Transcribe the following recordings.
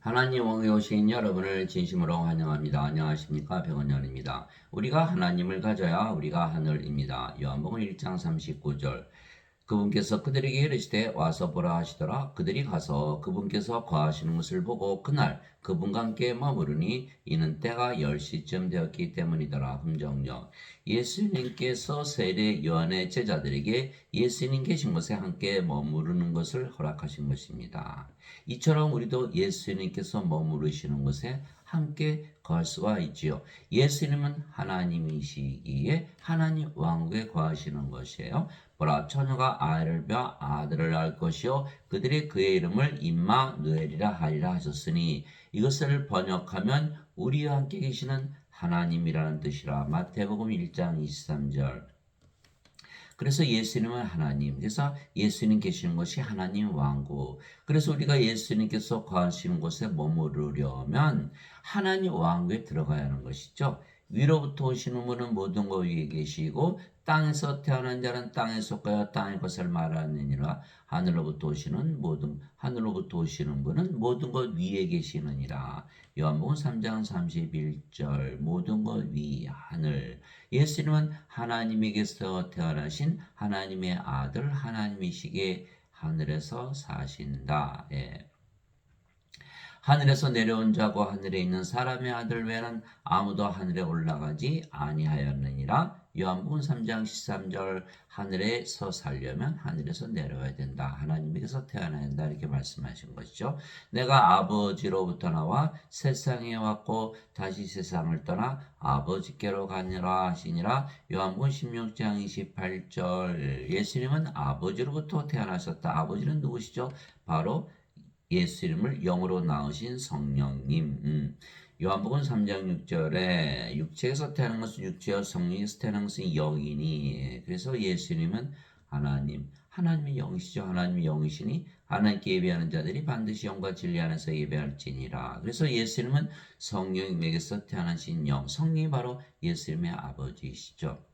하나님 왕에 오신 여러분을 진심으로 환영합니다. 안녕하십니까? 백원열입니다. 우리가 하나님을 가져야 우리가 하늘입니다. 요한복음 1장 39절. 그분께서 그들에게 이르시되 와서 보라 하시더라. 그들이 가서 그분께서 거하시는 것을 보고 그날 그분과 함께 머무르니 이는 때가 10시쯤 되었기 때문이더라. 함정역. 예수님께서 세례 요한의 제자들에게 예수님 계신 곳에 함께 머무르는 것을 허락하신 것입니다. 이처럼 우리도 예수님께서 머무르시는 곳에 함께 거할 수가 있지요. 예수님은 하나님이시기에 하나님 왕국에 거하시는 것이에요. 보라, 처녀가 아이를 벼 아들을 낳을 것이요 그들이 그의 이름을 임마누엘이라 하리라 하셨으니 이것을 번역하면 우리와 함께 계시는 하나님이라는 뜻이라. 마태복음 1장 23절. 그래서 예수님은 하나님, 그래서 예수님 계시는 곳이 하나님 왕국. 그래서 우리가 예수님께서 거하시는 곳에 머무르려면 하나님 왕국에 들어가야 하는 것이죠. 위로부터 오시는 분은 모든 것 위에 계시고 땅에서 태어난 자는 땅에 속하여 땅의 것을 말하느니라. 하늘로부터 오시는 분은 모든 것 위에 계시느니라. 요한복음 3장 31절. 모든 것 위 하늘. 예수님은 하나님에게서 태어나신 하나님의 아들, 하나님이시기에 하늘에서 사신다. 예. 하늘에서 내려온 자고 하늘에 있는 사람의 아들 외에는 아무도 하늘에 올라가지 아니하였느니라. 요한복음 3장 13절. 하늘에서 살려면 하늘에서 내려와야 된다. 하나님에게서 태어나야 된다. 이렇게 말씀하신 것이죠. 내가 아버지로부터 나와 세상에 왔고 다시 세상을 떠나 아버지께로 가니라 하시니라. 요한복음 16장 28절. 예수님은 아버지로부터 태어나셨다. 아버지는 누구시죠? 바로 예수 이름을 영으로 낳으신 성령님. 요한복음 3장 6절에 육체에서 태어난 것은 육체요 성령에서 태어난 것은 영이니. 그래서 예수님은 하나님의 영이시죠. 하나님의 영이시니 하나님께 예배하는 자들이 반드시 영과 진리 안에서 예배할지니라. 그래서 예수님은 성령님에게서 태어나신 영, 성령이 바로 예수님의 아버지이시죠.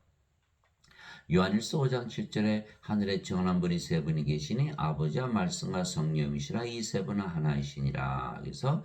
요한일서 5장 7절에 하늘에 정한 분이 세 분이 계시니 아버지와 말씀과 성령이시라. 이 세 분은 하나이시니라. 그래서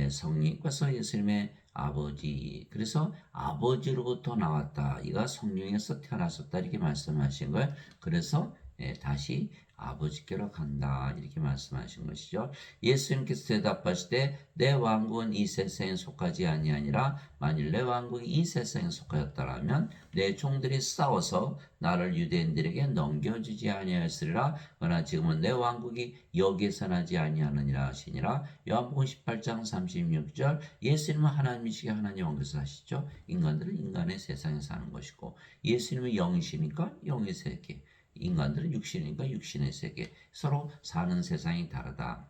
성령께서 예수님의 아버지, 그래서 아버지로부터 나왔다. 이가 성령에서 태어났었다. 이렇게 말씀하신 거예요. 그래서 다시 아버지께로 간다. 이렇게 말씀하신 것이죠. 예수님께서 대답하시되 내 왕국은 이 세상에 속하지 아니하니라. 만일 내 왕국이 이 세상에 속하였더라면 내 종들이 싸워서 나를 유대인들에게 넘겨주지 아니하였으리라. 그러나 지금은 내 왕국이 여기에서 나지 아니하느니라 하시니라. 요한복음 18장 36절. 예수님은 하나님이시기에 하나님 왕국에서 사시죠. 인간들은 인간의 세상에 사는 것이고 예수님은 영이시니까 영의 세계, 인간들은 육신이니까 육신의 세계, 서로 사는 세상이 다르다.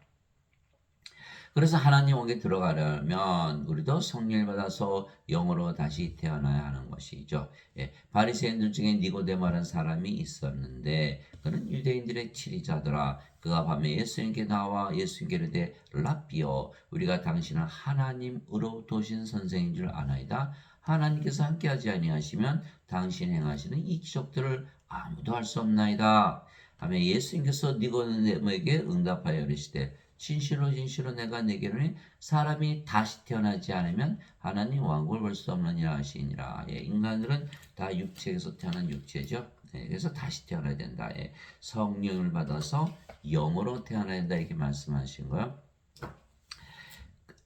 그래서 하나님 왕국에 들어가려면 우리도 성령을 받아서 영으로 다시 태어나야 하는 것이죠. 바리새인들 중에 니고데모라는 사람이 있었는데 그는 유대인들의 치리자더라. 그가 밤에 예수님께 나와 예수님께 이르되 랍비여, 우리가 당신은 하나님으로부터 오신 선생인 줄 아나이다. 하나님께서 함께하지 아니하시면 당신 행하시는 이 기적들을 아무도 할 수 없나이다. 하며 예수님께서 니고데모에게 응답하여 이르시되 진실로 진실로 내가 내게 이르노니 사람이 다시 태어나지 않으면 하나님 왕국을 볼 수 없느니라 하시니라. 인간들은 다 육체에서 태어난 육체죠. 그래서 다시 태어나야 된다. 성령을 받아서 영으로 태어나야 된다. 이렇게 말씀하신 거예요.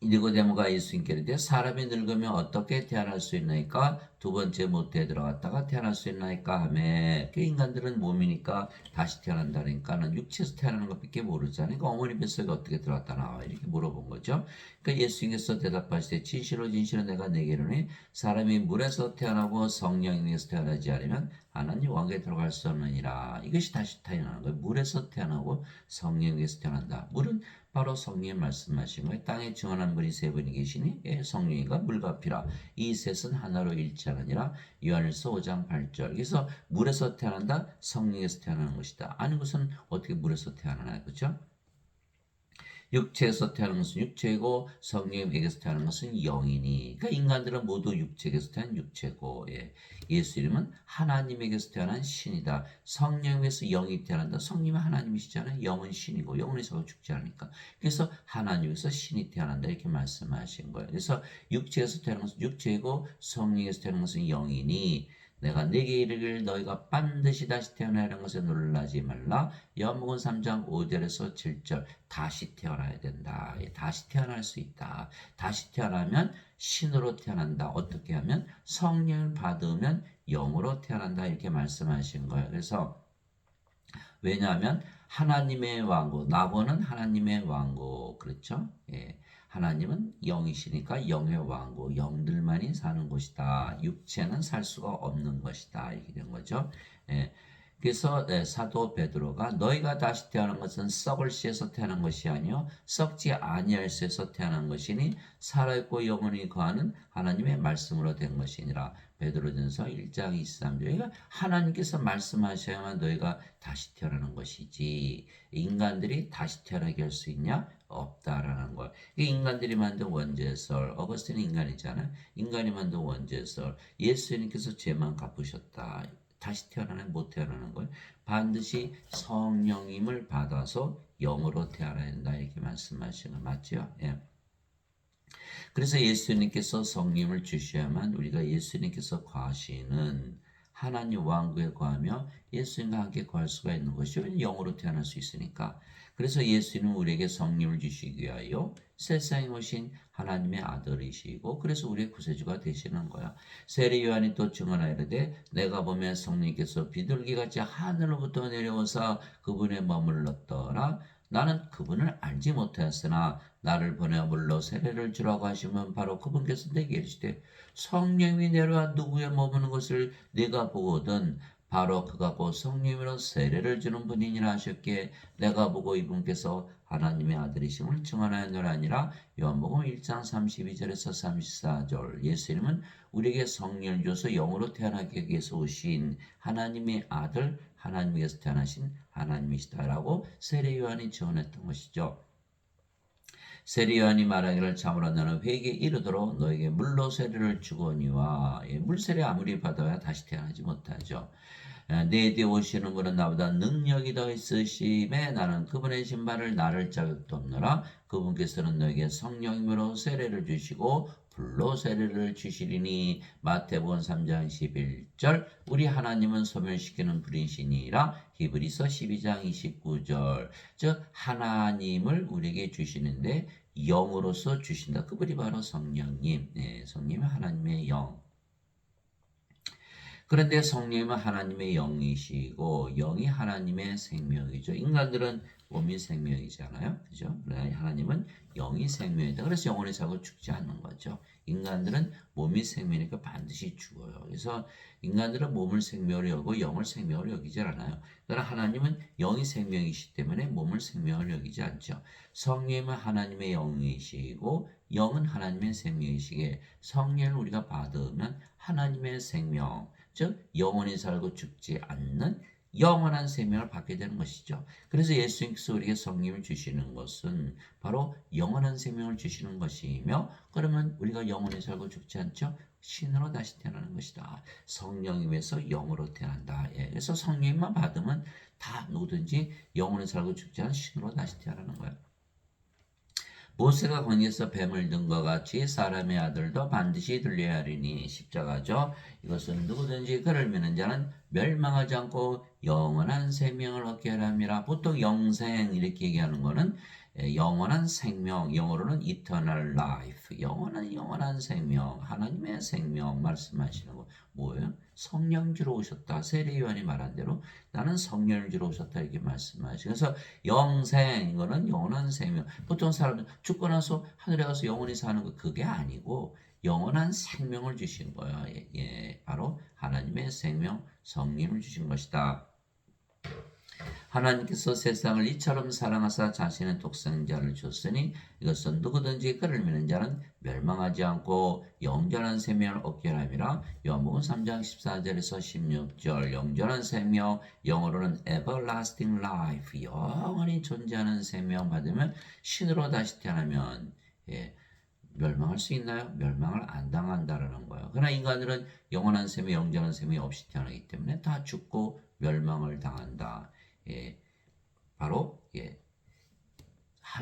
니고데모가 예수님께 이르되 사람이 늙으면 어떻게 태어날 수 있나이까? 두 번째 모태에 들어갔다가 태어날 수 있나이까? 하매 그 인간들은 몸이니까 다시 태어난다니까는 육체에서 태어나는 것밖에 모르잖아요. 그러니까 어머니 뱃속에 어떻게 들어갔다 나와? 이렇게 물어본 거죠. 그러니까 예수님께서 대답하시되 진실로 진실로 내가 내게 이르노니 사람이 물에서 태어나고 성령에서 태어나지 않으면 하나님 왕국에 들어갈 수 없느니라. 이것이 다시 태어나는 거예요. 물에서 태어나고 성령에서 태어난다. 물은 바로 성령이 말씀하신 거예요. 땅에 증언한 분이 세 분이 계시니 성령과 물과 피라. 이 셋은 하나로 일치하느니라. 요한일서 5장 8절. 그래서 물에서 태어난다. 성령에서 태어나는 것이다. 아니 무슨 어떻게 물에서 태어나나요? 그렇죠? 육체에서 태어난 것은 육체고 성령에게서 태어난 것은 영이니. 그러니까 인간들은 모두 육체에게서 태어난 육체고, 예. 예수 이름은 하나님에게서 태어난 신이다. 성령에게서 영이 태어난다. 성령은 하나님이시잖아요. 영은 신이고 영원에서 죽지 않으니까. 그래서 하나님에서 신이 태어난다 이렇게 말씀하신 거예요. 그래서 육체에서 태어난 것은 육체고 성령에서 태어난 것은 영이니 내가 네게 이르기를 너희가 반드시 다시 태어나는 것에 놀라지 말라. 요한복음 3장 5절에서 7절 다시 태어나야 된다. 다시 태어날 수 있다. 다시 태어나면 신으로 태어난다. 어떻게 하면 성령을 받으면 영으로 태어난다. 이렇게 말씀하신 거예요. 그래서 왜냐하면 하나님의 왕국, 나보는 하나님의 왕국, 그렇죠? 예. 하나님은 영이시니까 영의 왕국, 영들만이 사는 곳이다. 육체는 살 수가 없는 것이다. 이렇게 된 거죠. 예. 그래서 사도 베드로가 너희가 다시 태어난 것은 썩을 씨에서 태어난 것이 아니요 썩지 아니할 씨에서 태어난 것이니 살아있고 영원히 거하는 하나님의 말씀으로 된 것이니라. 베드로전서 1장 23절. 그러니까 하나님께서 말씀하셔야만 너희가 다시 태어나는 것이지 인간들이 다시 태어나게 할 수 있냐? 없다라는 걸. 인간들이 만든 원죄설, 어거스틴은 인간이잖아요. 인간이 만든 원죄설, 예수님께서 죄만 갚으셨다. 다시 태어나는 못 태어나는 걸 반드시 성령임을 받아서 영으로 태어나야 된다 이렇게 말씀하시는 거 맞죠? 예. 그래서 예수님께서 성령을 주셔야만 우리가 예수님께서 거하시는 하나님 왕국에 거하며 예수님과 함께 거할 수가 있는 것이요. 영으로 태어날 수 있으니까. 그래서 예수님은 우리에게 성령을 주시기 위하여 세상에 오신 하나님의 아들이시고 그래서 우리의 구세주가 되시는 거야. 세례 요한이 또 증언하이르되 내가 보면 성령께서 비둘기같이 하늘로부터 내려오사 그분의 머물렀더라. 나는 그분을 알지 못하였으나 나를 보내 물로 세례를 주라고 하시면 바로 그분께서 내게 이르시되 성령이 내려와 누구의 머무는 것을 네가 보거든 바로 그가 곧 성령으로 세례를 주는 분이니라 하셨기에 내가 보고 이분께서 하나님의 아들이심을 증언하였노라 아니라 요한복음 1장 32절에서 34절 예수님은 우리에게 성령을 줘서 영으로 태어나게 위해서 오신 하나님의 아들 하나님에게서 태어나신 하나님이시다라고 세례 요한이 증언했던 것이죠. 세례 요한이 말하기를 참으로 너는 회개에 이르도록 너에게 물로 세례를 주거니와 물세례 아무리 받아야 다시 태어나지 못하죠. 내 뒤에 오시는 분은 나보다 능력이 더 있으심에 나는 그분의 신발을 나를 자격도 없노라. 그분께서는 너에게 성령으로 세례를 주시고 불로 세례를 주시리니 마태복음 3장 11절 우리 하나님은 소멸시키는 불이시니라. 히브리서 12장 29절 즉 하나님을 우리에게 주시는데 영으로서 주신다. 그분이 바로 성령님. 성령은 하나님의 영. 그런데 성령은 하나님의 영이시고 영이 하나님의 생명이죠. 인간들은 몸이 생명이잖아요. 그죠? 하나님은 영이 생명이다. 그래서 영원히 살고 죽지 않는 거죠. 인간들은 몸이 생명이니까 반드시 죽어요. 그래서 인간들은 몸을 생명으로 여기고 영을 생명으로 여기지 않아요. 그러나 하나님은 영이 생명이시기 때문에 몸을 생명으로 여기지 않죠. 성령은 하나님의 영이시고 영은 하나님의 생명이시기에 성령을 우리가 받으면 하나님의 생명 즉 영원히 살고 죽지 않는 영원한 생명을 받게 되는 것이죠. 그래서 예수님께서 우리에게 성령을 주시는 것은 바로 영원한 생명을 주시는 것이며 그러면 우리가 영원히 살고 죽지 않죠? 신으로 다시 태어나는 것이다. 성령임에서 영으로 태어난다. 그래서 성령만 받으면 다 누구든지 영원히 살고 죽지 않은 신으로 다시 태어나는 거예요. 모세가 거기에서 뱀을 든 것 같이 사람의 아들도 반드시 들려야 하리니 십자가죠. 이것은 누구든지 그를 믿는 자는 멸망하지 않고 영원한 생명을 얻게 하려 함이라. 보통 영생 이렇게 얘기하는 거는 영원한 생명, 영어로는 eternal life, 영원한 생명, 하나님의 생명 말씀하시는 거 뭐예요? 성령 주러 오셨다. 세례 요한이 말한 대로 나는 성령을 주러 오셨다 이렇게 말씀하시고 그래서 영생 이거는 영원한 생명. 보통 사람들 죽고 나서 하늘에 가서 영원히 사는 거 그게 아니고 영원한 생명을 주신 거예요. 바로 하나님의 생명 성령을 주신 것이다. 하나님께서 세상을 이처럼 사랑하사 자신의 독생자를 줬으니 이것은 누구든지 그를 믿는 자는 멸망하지 않고 영원한 생명을 얻게 함이라. 요한복음 3장 14절에서 16절. 영원한 생명, 영어로는 everlasting life, 영원히 존재하는 생명 받으면 신으로 다시 태어나면 멸망할 수 있나요? 멸망을 안 당한다라는 거예요. 그러나 인간들은 영원한 생명, 영원한 생명이 없이 태어나기 때문에 다 죽고 멸망을 당한다. 바로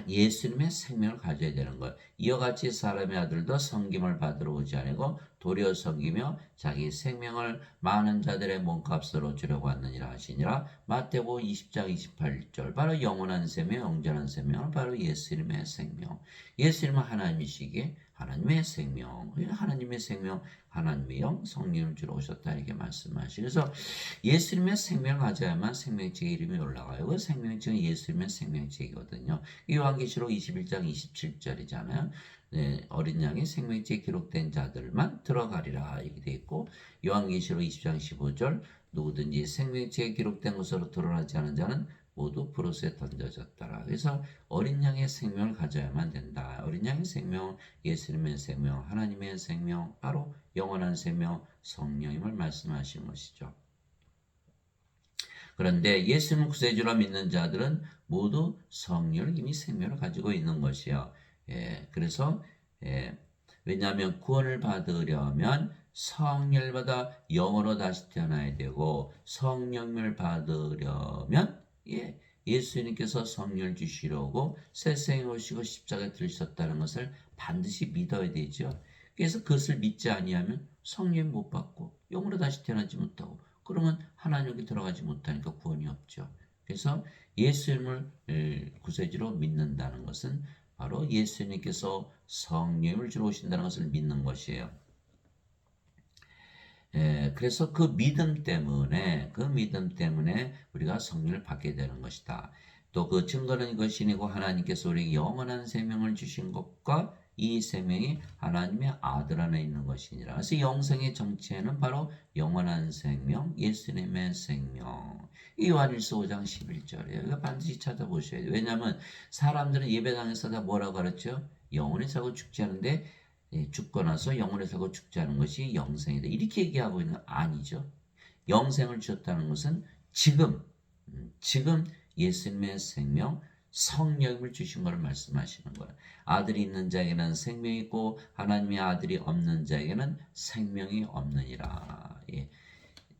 예수님의 생명을 가져야 되는 것. 이와 같이 사람의 아들도 섬김을 받으러 오지 아니고 도리어 섬기며 자기 생명을 많은 자들의 몸값으로 주려고 왔느니라 하시니라. 마태복음 20장 28절. 바로 영원한 생명, 영원한 생명은 바로 예수님의 생명. 예수님은 하나님이시기에 하나님의 생명, 하나님의 생명, 하나님의 영, 성령을 주러 오셨다 이렇게 말씀하시고, 그래서 예수님의 생명을 가져야만 생명책의 이름이 올라가요. 그 생명책은 예수님의 생명책이거든요. 요한계시록 21장 27절이잖아요. 어린 양의 생명책에 기록된 자들만 들어가리라 이렇게 되어 있고, 요한계시록 20장 15절 누구든지 생명책에 기록된 것으로 드러나지 않은 자는 모두 불옷에 던져졌더라. 그래서 어린 양의 생명을 가져야만 된다. 어린 양의 생명, 예수님의 생명, 하나님의 생명, 바로 영원한 생명, 성령임을 말씀하신 것이죠. 그런데 예수님을 구세주로 믿는 자들은 모두 성령을 이미 생명을 가지고 있는 것이요. 그래서 왜냐하면 구원을 받으려면 성령을 받아 영으로 다시 태어나야 되고, 성령을 받으려면 예수님께서 성령을 주시려고 세상에 오시고 십자가에 들으셨다는 것을 반드시 믿어야 되죠. 그래서 그것을 믿지 아니하면 성령 못 받고 영으로 다시 태어나지 못하고, 그러면 하나님께 들어가지 못하니까 구원이 없죠. 그래서 예수님을 구세주로 믿는다는 것은 바로 예수님께서 성령을 주러 오신다는 것을 믿는 것이에요. 그래서 그 믿음 때문에 우리가 성령을 받게 되는 것이다. 또 그 증거는 이것이니고 하나님께서 우리에게 영원한 생명을 주신 것과 이 생명이 하나님의 아들 안에 있는 것이니라. 그래서 영생의 정체는 바로 영원한 생명, 예수님의 생명. 이 요한일서 5장 11절이에요. 이거 반드시 찾아보셔야 돼요. 왜냐하면 사람들은 예배당에서 다 뭐라고 가르쳐? 영원히 살고 죽지 않은데 죽고 나서 영원히 살고 죽지 않은 것이 영생이다. 이렇게 얘기하고 있는 건 아니죠. 영생을 주셨다는 것은 지금 예수님의 생명, 성령을 주신 것을 말씀하시는 거예요. 아들이 있는 자에게는 생명이 있고 하나님의 아들이 없는 자에게는 생명이 없느니라.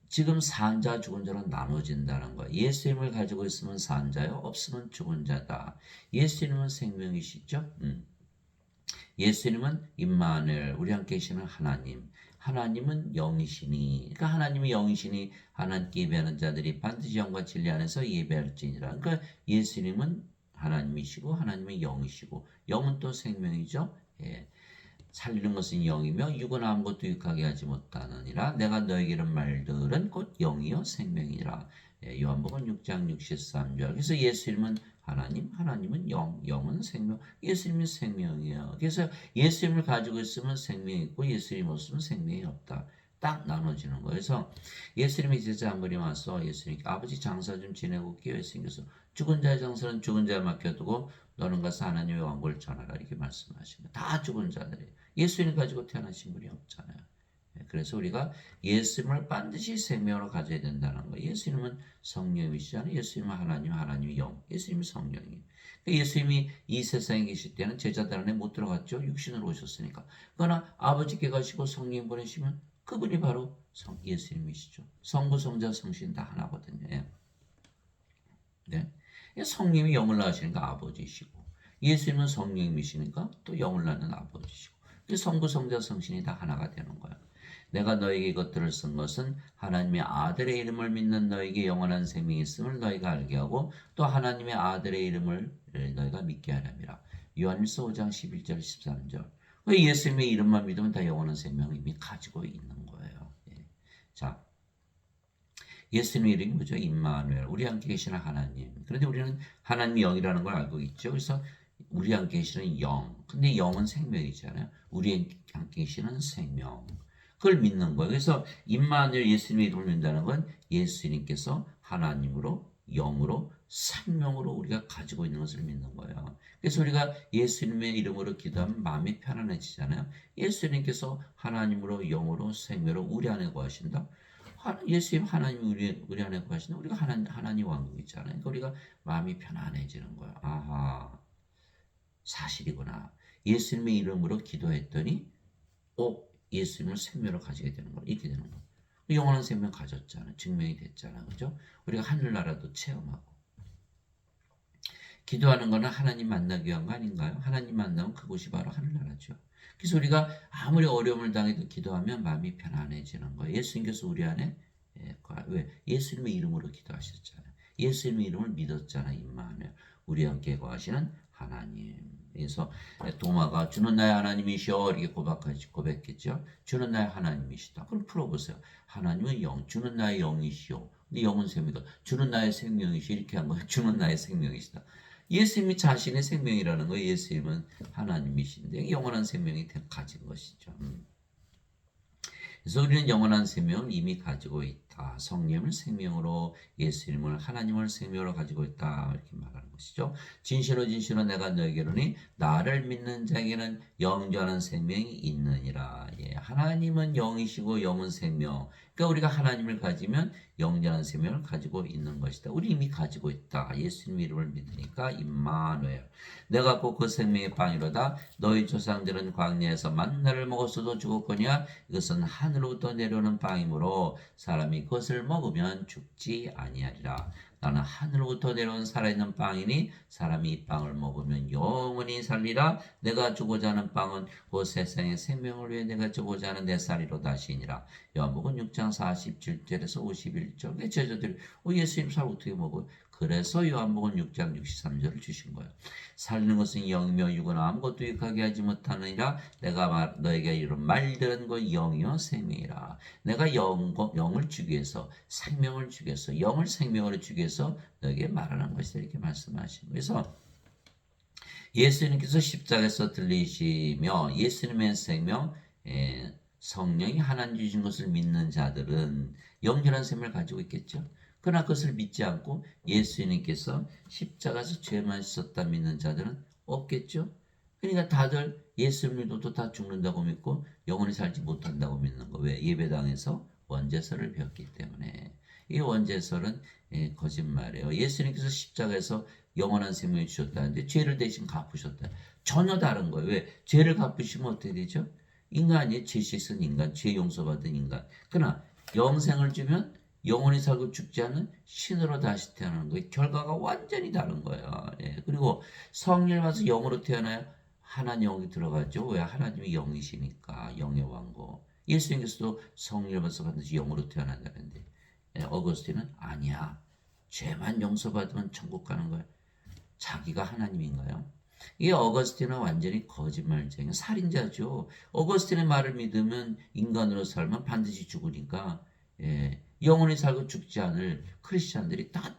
지금 산 자 죽은 자로 나눠진다는 거예요. 예수님을 가지고 있으면 산 자요, 없으면 죽은 자다. 예수님은 생명이시죠. 예수님은 임마누엘, 우리 함께 계시는 하나님. 하나님은 영이시니, 그러니까 하나님이 영이시니 하나님께 예배하는 자들이 반드시 영과 진리 안에서 예배할지니라. 그러니까 예수님은 하나님이시고 하나님은 영이시고, 영은 또 생명이죠. 살리는 것은 영이며 육은 아무것도 유익하게 하지 못하느니라. 내가 너에게 이른 말들은 곧 영이요 생명이라. 요한복음 6장 63절. 그래서 예수님은 하나님, 하나님은 영, 영은 생명, 예수님이 생명이에요. 그래서 예수님을 가지고 있으면 생명이 있고 예수님 없으면 생명이 없다. 딱 나눠지는 거예요. 그래서 예수님이 제자 한 분이 와서 예수님 아버지 장사 좀 지내고 올게요. 예수님께서 죽은 자의 장사는 죽은 자에 맡겨두고 너는 가서 하나님의 왕국을 전하라 이렇게 말씀하신 거예요. 다 죽은 자들이에요. 예수님 가지고 태어나신 분이 없잖아요. 그래서 우리가 예수님을 반드시 생명으로 가져야 된다는 거예요. 예수님은 성령이시잖아요. 예수님은 하나님, 하나님이 영, 예수님이 성령이에요. 예수님이 이 세상에 계실 때는 제자들 안에 못 들어갔죠. 육신으로 오셨으니까. 그러나 아버지께 가시고 성령 보내시면 그분이 바로 예수님이시죠. 성부, 성자, 성신 다 하나거든요. 네. 성령이 영을 낳으시니까 아버지시고, 예수님은 성령이시니까 또 영을 낳는 아버지시고, 성부, 성자, 성신이 다 하나가 되는 거예요. 내가 너에게 이것들을 쓴 것은 하나님의 아들의 이름을 믿는 너에게 영원한 생명이 있음을 너희가 알게 하고 또 하나님의 아들의 이름을 너희가 믿게 하렵니다. 요한일서 5장 11절 13절. 예수님의 이름만 믿으면 다 영원한 생명을 이미 가지고 있는 거예요. 자, 예수님의 이름이 뭐죠? 임마누엘, 우리 함께 계시는 하나님. 그런데 우리는 하나님이 영이라는 걸 알고 있죠. 그래서 우리 함께 계시는 영. 근데 영은 생명이잖아요. 우리 함께 계시는 생명. 그걸 믿는 거예요. 그래서 임마누엘, 예수님의 이름을 믿는다는 건 예수님께서 하나님으로 영으로 생명으로 우리가 가지고 있는 것을 믿는 거예요. 그래서 우리가 예수님의 이름으로 기도하면 마음이 편안해지잖아요. 예수님께서 하나님으로 영으로 생명으로 우리 안에 거하신다. 예수님 하나님 우리 안에 거하신다. 우리가 하나님 왕국 있잖아요. 그러니까 우리가 마음이 편안해지는 거야. 아하, 사실이구나. 예수님의 이름으로 기도했더니 예수님을 생명으로 가지게 되는 거야. 이렇게 되는 거야. 영원한 생명 가졌잖아. 증명이 됐잖아. 그죠? 우리가 하늘나라도 체험하고. 기도하는 거는 하나님 만나기 위한 거 아닌가요? 하나님 만나면 그곳이 바로 하늘나라죠. 그래서 우리가 아무리 어려움을 당해도 기도하면 마음이 편안해지는 거예요. 예수님께서 우리 안에 왜? 예수님의 이름으로 기도하셨잖아요. 예수님의 이름을 믿었잖아요. 임마누엘. 우리 함께 거하시는 하나님. 그래서 도마가 주는 나의 하나님이시여 이렇게 고백했죠. 주는 나의 하나님이시다. 그럼 풀어보세요. 하나님은 영, 주는 나의 영이시오. 근데 영은 생명이다. 주는 나의 생명이시 이렇게 한 거예요. 주는 나의 생명이시다. 예수님이 자신의 생명이라는 거예요. 예수님은 하나님이신데 영원한 생명이 가진 것이죠. 그래서 우리는 영원한 생명을 이미 가지고 있다. 성령을 생명으로 예수님을 하나님을 생명으로 가지고 있다. 이렇게 말하는 것이죠. 진실로 내가 너에게로니 나를 믿는 자에게는 영원한 생명이 있느니라. 하나님은 영이시고 영은 생명. 그러니까 우리가 하나님을 가지면 영원한 생명을 가지고 있는 것이다. 우리 이미 가지고 있다. 예수님 이름을 믿으니까 임마누엘. 내가 곧 그 생명의 빵이로다. 너희 조상들은 광야에서 만나를 먹었어도 죽었거니와 이것은 하늘로부터 내려오는 빵이므로 사람이 그것을 먹으면 죽지 아니하리라. 나는 하늘로부터 내려온 살아있는 빵이니 사람이 이 빵을 먹으면 영원히 살리라. 내가 주고자 하는 빵은 그 세상의 생명을 위해 내가 주고자 하는 내 살이로다 하시니라. 요한복음 6장 47절에서 51절. 제자들이 예수님 살 어떻게 먹어요? 그래서 요한복음 6장 63절을 주신 거예요. 살리는 것은 영이며 육은 아무것도 유익하게 하지 못하느니라. 내가 너에게 이런 말들은 것 영이요 생명이라. 내가 영을 주기 위해서 생명을 주기 위해서 영을 생명으로 주기 위해서 너에게 말하는 것이다 이렇게 말씀하신 거예요. 그래서 예수님께서 십자가에서 들리시며 예수님의 생명 성령이 하나님 주신 것을 믿는 자들은 영원한 생명을 가지고 있겠죠. 그러나 그것을 믿지 않고 예수님께서 십자가에서 죄만 졌다 믿는 자들은 없겠죠. 그러니까 다들 예수를 믿어도 다 죽는다고 믿고 영원히 살지 못한다고 믿는 거. 왜? 예배당에서 원죄설을 배웠기 때문에. 이 원죄설은 거짓말이에요. 예수님께서 십자가에서 영원한 생명을 주셨다는데 죄를 대신 갚으셨다. 전혀 다른 거예요. 왜? 죄를 갚으시면 어떻게 되죠? 인간이 죄 씻은 인간, 죄 용서받은 인간. 그러나 영생을 주면 영원히 살고 죽지 않는 신으로 다시 태어나는 거예요. 결과가 완전히 다른 거예요. 그리고 성령을 받아서 영으로 태어나야 하나님 영이 들어가죠. 왜? 하나님이 영이시니까 영의 왕국. 예수님께서도 성령을 받아서 반드시 영으로 태어난다는데 어거스틴은 아니야. 죄만 용서받으면 천국 가는 거야. 자기가 하나님인가요? 이 어거스틴은 완전히 거짓말쟁이 살인자죠. 어거스틴의 말을 믿으면 인간으로 살면 반드시 죽으니까 영원히 살고 죽지 않을 크리스찬들이 다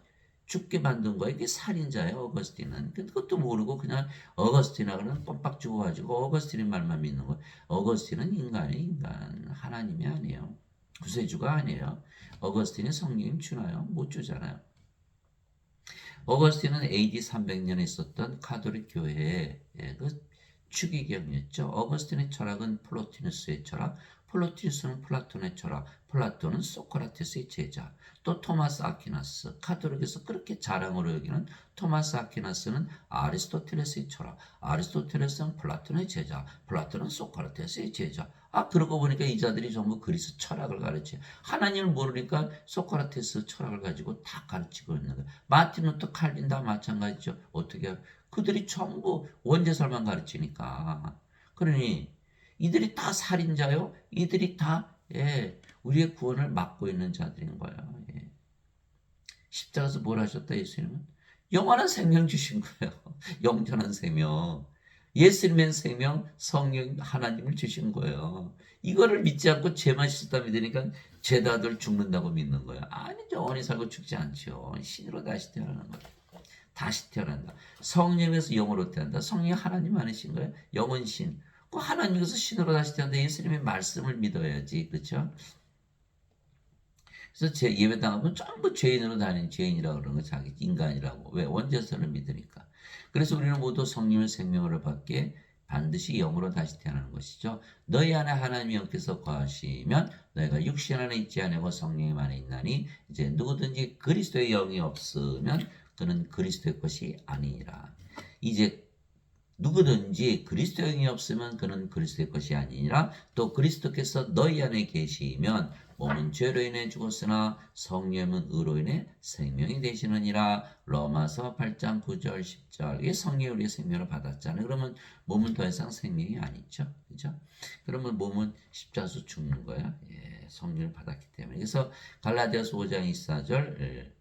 죽게 만든 거야. 이게 살인자예요. 어거스틴은. 그것도 모르고 그냥 어거스틴하고는 꼼빡 죽어가지고 어거스틴의 말만 믿는 거야. 어거스틴은 인간의 인간. 하나님이 아니에요. 구세주가 아니에요. 어거스틴이 성령님 주나요? 못 주잖아요. 어거스틴은 AD 300년에 있었던 가톨릭 교회의 그 추기경이었죠. 어거스틴의 철학은 플로티누스의 철학, 플로티누스는 플라톤의 철학, 플라톤은 소크라테스의 제자, 또 토마스 아퀴나스, 가톨릭에서 그렇게 자랑으로 여기는 토마스 아퀴나스는 아리스토텔레스의 철학, 아리스토텔레스는 플라톤의 제자, 플라톤은 소크라테스의 제자. 그러고 보니까 이 자들이 전부 그리스 철학을 가르쳐요. 하나님을 모르니까 소크라테스 철학을 가지고 다 가르치고 있는 거예요. 마틴 루터 칼빈 다 마찬가지죠. 어떻게 그들이 전부 원죄설만 가르치니까. 그러니 이들이 다 살인자요. 이들이 다 우리의 구원을 막고 있는 자들인 거예요. 십자가에서 뭘 하셨다 예수님은? 영원한 생명 주신 거예요. 영전한 생명. 예수님의 생명, 성령 하나님을 주신 거예요. 이거를 믿지 않고 죄만 씻다 믿으니까 죄다들 죽는다고 믿는 거예요. 아니죠. 영원히 살고 죽지 않죠. 신으로 다시 태어나는 거예요. 다시 태어난다. 성령에서 영으로 태어난다. 성령이 하나님 아니신 거예요. 영은 신. 그 하나님께서 신으로 다시 태어난다. 예수님의 말씀을 믿어야지. 그렇죠? 그래서 제 예배 당하면 전부 죄인으로 다니는 죄인이라고 그러는 거 자기 인간이라고. 왜? 원죄선을 믿으니까. 그래서 우리는 모두 성령의 생명을 받기에 반드시 영으로 다시 태어나는 것이죠. 너희 안에 하나님의 영께서 거하시면 너희가 육신 안에 있지 아니하고 성령님 안에 있나니 이제 누구든지 그리스도의 영이 없으면 그는 그리스도의 것이 아니니라. 이제 누구든지 그리스도의 영이 없으면 그는 그리스도의 것이 아니니라. 또 그리스도께서 너희 안에 계시면 몸은 죄로 인해 죽었으나 성령은 의로 인해 생명이 되시느니라. 로마서 8장 9절 10절. 이게 성령이 우리의 생명을 받았잖아요. 그러면 몸은 더 이상 생명이 아니죠. 그죠? 그러면 몸은 십자수 죽는 거야. 예, 성령을 받았기 때문에. 그래서 갈라디아서 5장 24절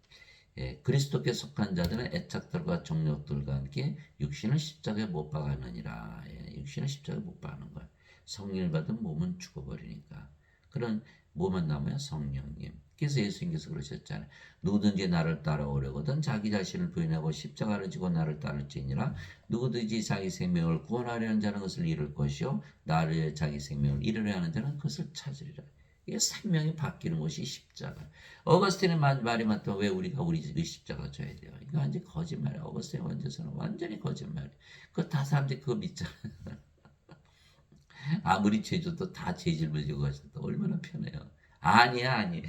예, 그리스도께 속한 자들은 애착들과 정욕들과 함께 육신을 십자가에 못 박았느니라. 예, 육신을 십자가에 못 박는 거야. 성령을 받은 몸은 죽어버리니까. 그런 몸은 남아야 성령님. 그래서 예수님께서 그러셨잖아요. 누구든지 나를 따라오려거든 자기 자신을 부인하고 십자가를 지고 나를 따를지니라. 누구든지 자기 생명을 구원하려는 자는 그것을 잃을 것이요 나를 위해 자기 생명을 잃으려 하는 자는 그것을 찾으리라. 이게 생명이 바뀌는 것이 십자가. 어거스틴의 말이 맞다면 왜 우리가 우리 십자가 져야 돼요? 이거 완전 거짓말이야. 어거스틴의 원죄서는 완전히 거짓말이야. 그거 다 사람들이 그거 믿잖아. 아무리 죄져도 다 죄질을 지고 가신다. 얼마나 편해요. 아니야, 아니.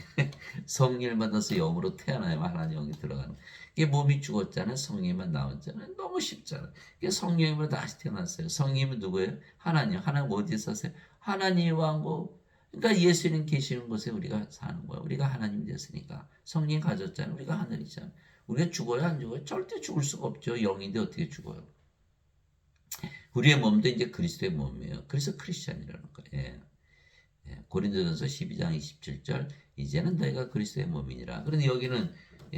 성령을 받아서 영으로 태어나야만 하나님 영이 들어가는. 이게 몸이 죽었잖아요. 성령만 나왔잖아요. 너무 쉽잖아요. 이게 성령으로 다시 태어났어요. 성령은 누구예요? 하나님. 하나님 어디에 사세요? 하나님의 왕국. 그러니까 예수님 계시는 곳에 우리가 사는 거야. 우리가 하나님 됐으니까. 성령 가졌잖아요. 우리가 하늘이잖아요. 우리가 죽어요, 안 죽어요? 절대 죽을 수가 없죠. 영인데 어떻게 죽어요? 우리의 몸도 이제 그리스도의 몸이에요. 그래서 크리스찬이라는 거예요. 예. 예. 고린도전서 12장 27절 이제는 너희가 그리스도의 몸이니라. 그런데 여기는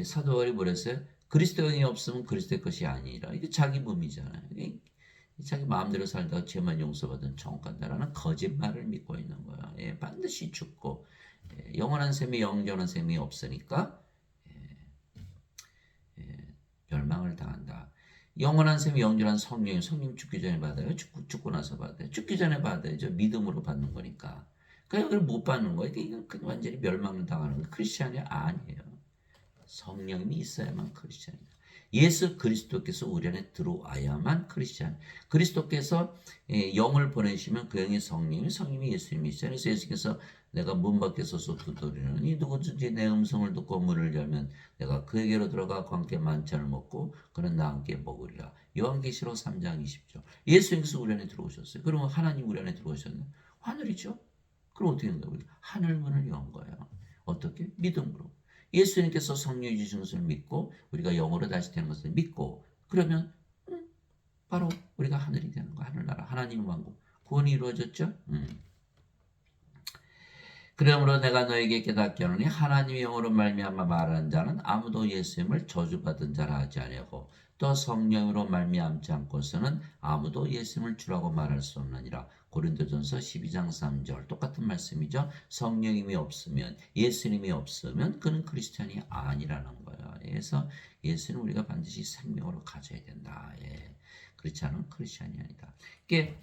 사도 바울이 뭐랬어요? 그리스도의 없으면 그리스도의 것이 아니라. 이게 자기 몸이잖아요. 이게 자기 마음대로 살다가 죄만 용서받은 천국 간다라는 거짓말을 믿고 있는 거야. 예, 반드시 죽고 예, 영원한 셈이 영존한 셈이 없으니까 멸망을 당한다. 영원한 셈이 영존한 성령 죽기 전에 받아요. 죽고 나서 받아요. 죽기 전에 받아야죠. 믿음으로 받는 거니까. 그러니까 이걸 못 받는 거예요. 이건 완전히 멸망을 당하는 거예요. 크리스찬이 아니에요. 성령이 있어야만 크리스찬이다. 예수 그리스도께서 우리 안에 들어와야만 크리스찬. 그리스도께서 영을 보내시면 그 영이 성령이 예수님이시잖아요. 그래서 예수께서 내가 문 밖에 서서 두드리노니 누구든지 내 음성을 듣고 문을 열면 내가 그에게로 들어가 함께 만찬을 먹고 그는 나와 함께 먹으리라. 요한계시록 3장 20절. 예수님께서 우리 안에 들어오셨어요. 그러면 하나님 우리 안에 들어오셨나요? 하늘이죠. 그럼 어떻게 된 거예요? 하늘 문을 연 거예요. 어떻게? 믿음으로. 예수님께서 성령이 주신 것을 믿고 우리가 영으로 다시 되는 것을 믿고 그러면 바로 우리가 하늘이 되는 거야. 하늘나라 하나님의 왕국 구원이 이루어졌죠. 그러므로 내가 너에게 깨닫게 하노니 하나님의 영으로 말미암아 말하는 자는 아무도 예수님을 저주받은 자라 하지 아니하고 또 성령으로 말미암지 않고서는 아무도 예수님을 주라고 말할 수 없느니라. 고린도전서 12장 3절 똑같은 말씀이죠. 성령님이 없으면 예수님이 없으면 그는 크리스찬이 아니라는 거예요. 그래서 예수는 우리가 반드시 생명으로 가져야 된다. 예. 그렇지 않으면 크리스찬이 아니다. 이게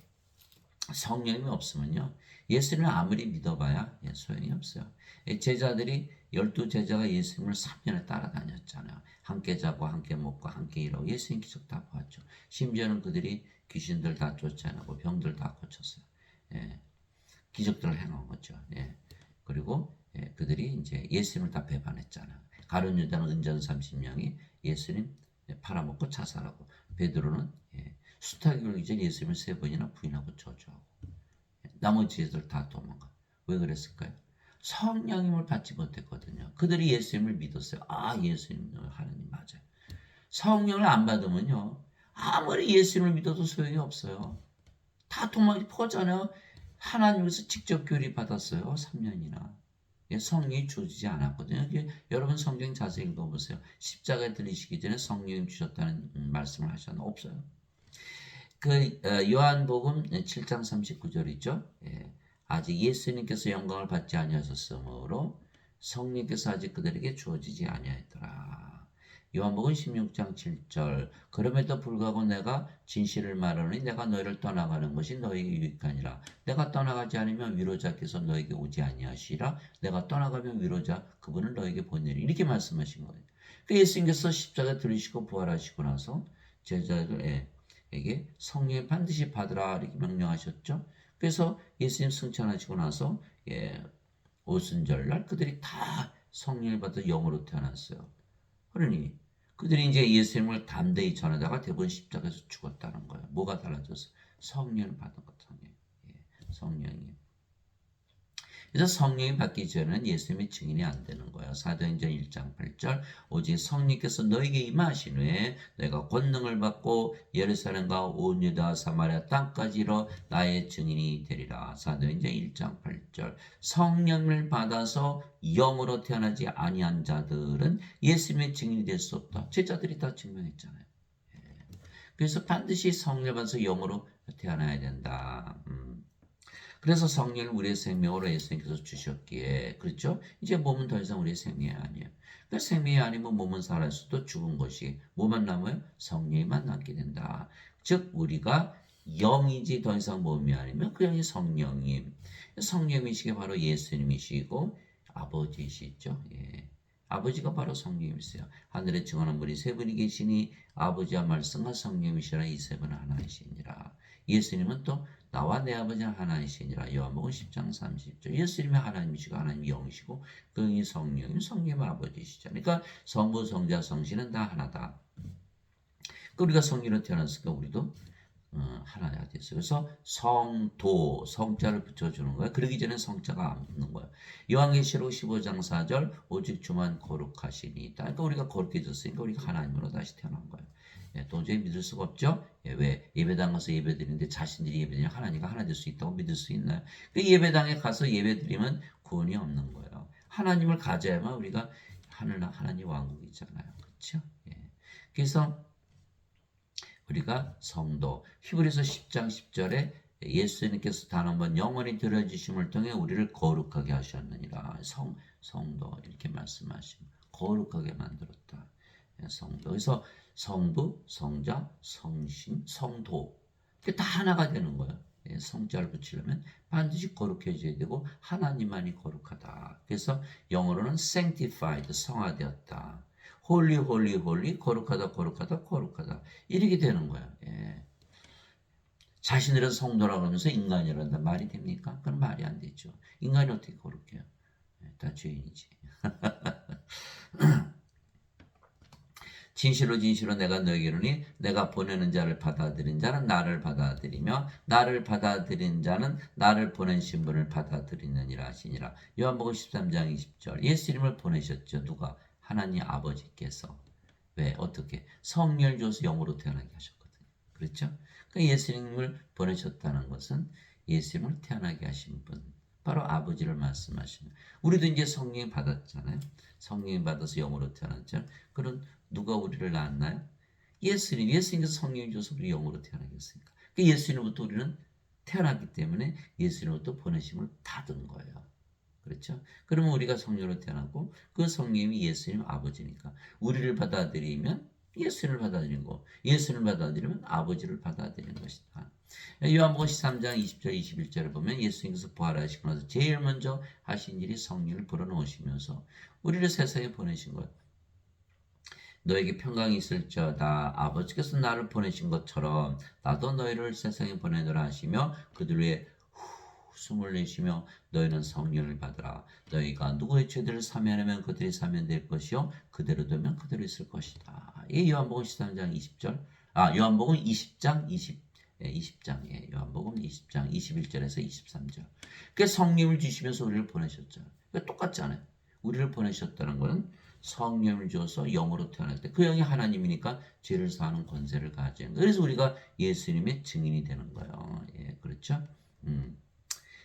성령이 없으면요. 예수님을 아무리 믿어봐야 소용이 없어요. 제자들이 12제자가 예수님을 3년을 따라다녔잖아요. 함께 자고 함께 먹고 함께 일하고 예수님 기적 다 보았죠. 심지어는 그들이 귀신들 다 쫓아내고 병들 다 고쳤어요. 예, 기적들을 행한 거죠. 예, 그리고 그들이 이제 예수님을 다 배반했잖아요. 가룟 유다는 은전 30명이 예수님 팔아먹고 자살하고 베드로는 수탁이 걸리기 전에 예수님을 3번이나 부인하고 저주하고 나머지 애들 다 도망가. 왜 그랬을까요? 성령님을 받지 못했거든요. 그들이 예수님을 믿었어요. 아, 예수님 하나님 맞아요. 성령을 안 받으면요. 아무리 예수님을 믿어도 소용이 없어요. 다 포잖아요. 하나님께서 직접 교리 받았어요. 3년이나. 성령이 주어지지 않았거든요. 여러분 성경 자세히 읽어보세요. 십자가에 들리시기 전에 성령이 주셨다는 말씀을 하셨나? 없어요. 요한복음 7장 39절이죠. 예. 아직 예수님께서 영광을 받지 아니하셨으므로 성령께서 아직 그들에게 주어지지 아니하였더라. 요한복음 16장 7절 그럼에도 불구하고 내가 진실을 말하노니 내가 너희를 떠나가는 것이 너희에게 유익하니라. 내가 떠나가지 않으면 위로자께서 너에게 오지 아니하시리라. 내가 떠나가면 위로자 그분을 너에게 보내리. 이렇게 말씀하신 거예요. 그 예수님께서 십자가 들으시고 부활하시고 나서 제자들에게 성령을 반드시 받으라 이렇게 명령하셨죠. 그래서 예수님 승천하시고 나서 오순절날 그들이 다 성령을 받아 영으로 태어났어요. 그러니 그들이 이제 예수님을 담대히 전하다가 대부분 십자가에서 죽었다는 거예요. 뭐가 달라졌어? 성령을 받은 것, 성령이. 그래서 성령이 받기 전에는 예수님의 증인이 안 되는 거예요. 사도행전 1장 8절 오직 성령께서 너에게 임하신 후에 너희가 권능을 받고 예루살렘과 온 유다 사마리아 땅까지 이뤄 나의 증인이 되리라. 사도행전 1장 8절 성령을 받아서 영으로 태어나지 아니한 자들은 예수님의 증인이 될 수 없다. 제자들이 다 증명했잖아요. 그래서 반드시 성령을 받아서 영으로 태어나야 된다. 그래서 성령을 우리의 생명으로 예수님께서 주셨기에 그렇죠? 이제 몸은 더 이상 우리의 생명이 아니에요. 그러니까 생명이 아니면 몸은 살아있어도 죽은 것이 뭐만 남아요? 성령이만 남게 된다. 즉 우리가 영이지 더 이상 몸이 아니면 그 영이 성령님. 성령이시게 바로 예수님이시고 아버지시죠. 아버지가 바로 성령이세요. 하늘에 증언한 분이 세 분이 계시니 아버지와 말씀과 성령이시라 이 세 분은 하나이시니라. 예수님은 또 나와 내 아버지는 하나이시니라. 요한복음 10장 30절. 예수님이 하나님이시고 하나님 영이시고 그 영이 성령님, 성령의 아버지시잖아요. 그러니까 성부, 성자, 성신은 다 하나다. 우리가 성령으로 태어났으니까 우리도 하나가 됐어요. 그래서 성도, 성자를 붙여주는 거예요. 그러기 전에 성자가 안 붙는 거예요. 요한계시록 15장 4절 오직 주만 거룩하시니. 그러니까 우리가 거룩해졌으니까 우리가 하나님으로 다시 태어난 거예요. 도저히 믿을 수가 없죠. 왜 예배당 가서 예배드리는데 자신들이 예배드리면 하나님과 하나 될 수 있다고 믿을 수 있나요? 그 예배당에 가서 예배드리면 구원이 없는 거예요. 하나님을 가져야만 우리가 하나님 왕국이잖아요. 그렇죠? 그래서 우리가 성도 히브리서 10장 10절에 예수님께서 단 한 번 영원히 들어주심을 통해 우리를 거룩하게 하셨느니라. 성도 이렇게 말씀하시면 거룩하게 만들었다. 성도. 그래서 성부, 성자, 성신, 성도 이게 다 하나가 되는 거예요. 성자를 붙이려면 반드시 거룩해져야 되고 하나님만이 거룩하다. 그래서 영어로는 sanctified, 성화되었다. 홀리 홀리 홀리 거룩하다 거룩하다 거룩하다 이렇게 되는 거예요. 자신들은 성도라고 하면서 인간이란다 말이 됩니까? 그건 말이 안 되죠. 인간이 어떻게 거룩해요? 다 죄인이지. 진실로 진실로 내가 너에게로니 내가 보내는 자를 받아들인 자는 나를 받아들이며 나를 받아들인 자는 나를 보낸 신분을 받아들이느니라 하시니라. 요한복음 13장 20절 예수님을 보내셨죠. 누가? 하나님 아버지께서. 왜? 어떻게? 성령을 줘서 영으로 태어나게 하셨거든요. 그렇죠? 그러니까 예수님을 보내셨다는 것은 예수님을 태어나게 하신 분. 바로 아버지를 말씀하시는. 우리도 이제 성령 받았잖아요. 성령 받아서 영으로 태어났죠. 그럼 누가 우리를 낳았나요? 예수님께서 성령을 줘서 우리 영으로 태어나게 했으니까. 그러니까 예수님부터 우리는 태어났기 때문에 예수님부터 보내심을 받은 거예요. 그렇죠? 그러면 우리가 성령으로 태어나고 그 성령이 예수님 아버지니까 우리를 받아들이면 예수님을 받아들이는 거, 예수님을 받아들이면 아버지를 받아들이는 것이다. 요한복음 13장 20절 21절을 보면 예수님께서 부활하시고 나서 제일 먼저 하신 일이 성령을 불어넣으시면서 우리를 세상에 보내신 것. 너에게 평강이 있을지어다. 아버지께서 나를 보내신 것처럼 나도 너희를 세상에 보내노라 하시며 그들 위에 숨을 내쉬며 너희는 성령을 받으라. 너희가 누구의 죄들을 사면하면 그들이 사면될 것이요 그대로 되면 그대로 있을 것이다. 이 요한복음 13장 20절. 요한복음 20장 20장. 요한복음 20장 21절에서 23절. 그 성령을 주시면서 우리를 보내셨죠. 똑같잖아요. 우리를 보내셨다는 것은 성령을 주어서 영으로 태어날 때 그 영이 하나님이니까 죄를 사하는 권세를 가져요. 그래서 우리가 예수님의 증인이 되는 거예요. 그렇죠?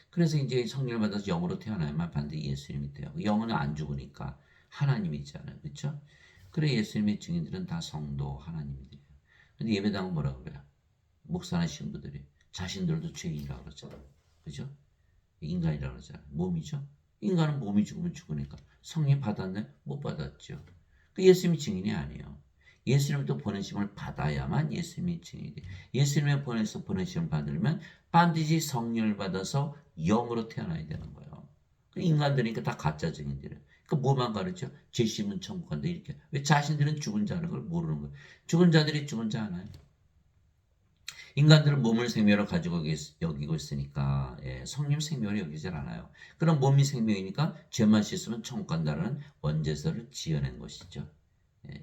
그래서 이제 성령을 받아서 영으로 태어나야만 반드시 예수님이 돼요. 영은 안 죽으니까 하나님이잖아요. 그렇죠? 그래 예수님의 증인들은 다 성도 하나님들이에요. 근데 예배당은 뭐라 그래요? 목사나 신부들이 자신들도 죄인이라고 그러잖아요. 그죠? 인간이라고 그러잖아요. 몸이죠? 인간은 몸이 죽으면 죽으니까 성령 받았네? 못 받았죠. 그 예수님이 증인이 아니에요. 예수님이 또 보내심을 받아야만 예수님이 증인이 돼요. 예수님의 보내심을 받으려면 반드시 성령을 받아서 영으로 태어나야 되는 거예요. 인간들이니까 다 가짜 증인들이에요. 그 뭐만 가르쳐? 죄 씻으면 천국 간다 이렇게. 왜 자신들은 죽은 자라는 걸 모르는 거예요. 죽은 자들이 죽은 자 하나요? 인간들은 몸을 생명으로 가지고 여기고 있으니까 성령 생명으로 여기질 않아요. 그럼 몸이 생명이니까 죄만 씻으면 천국 간다는 원죄서를 지어낸 것이죠.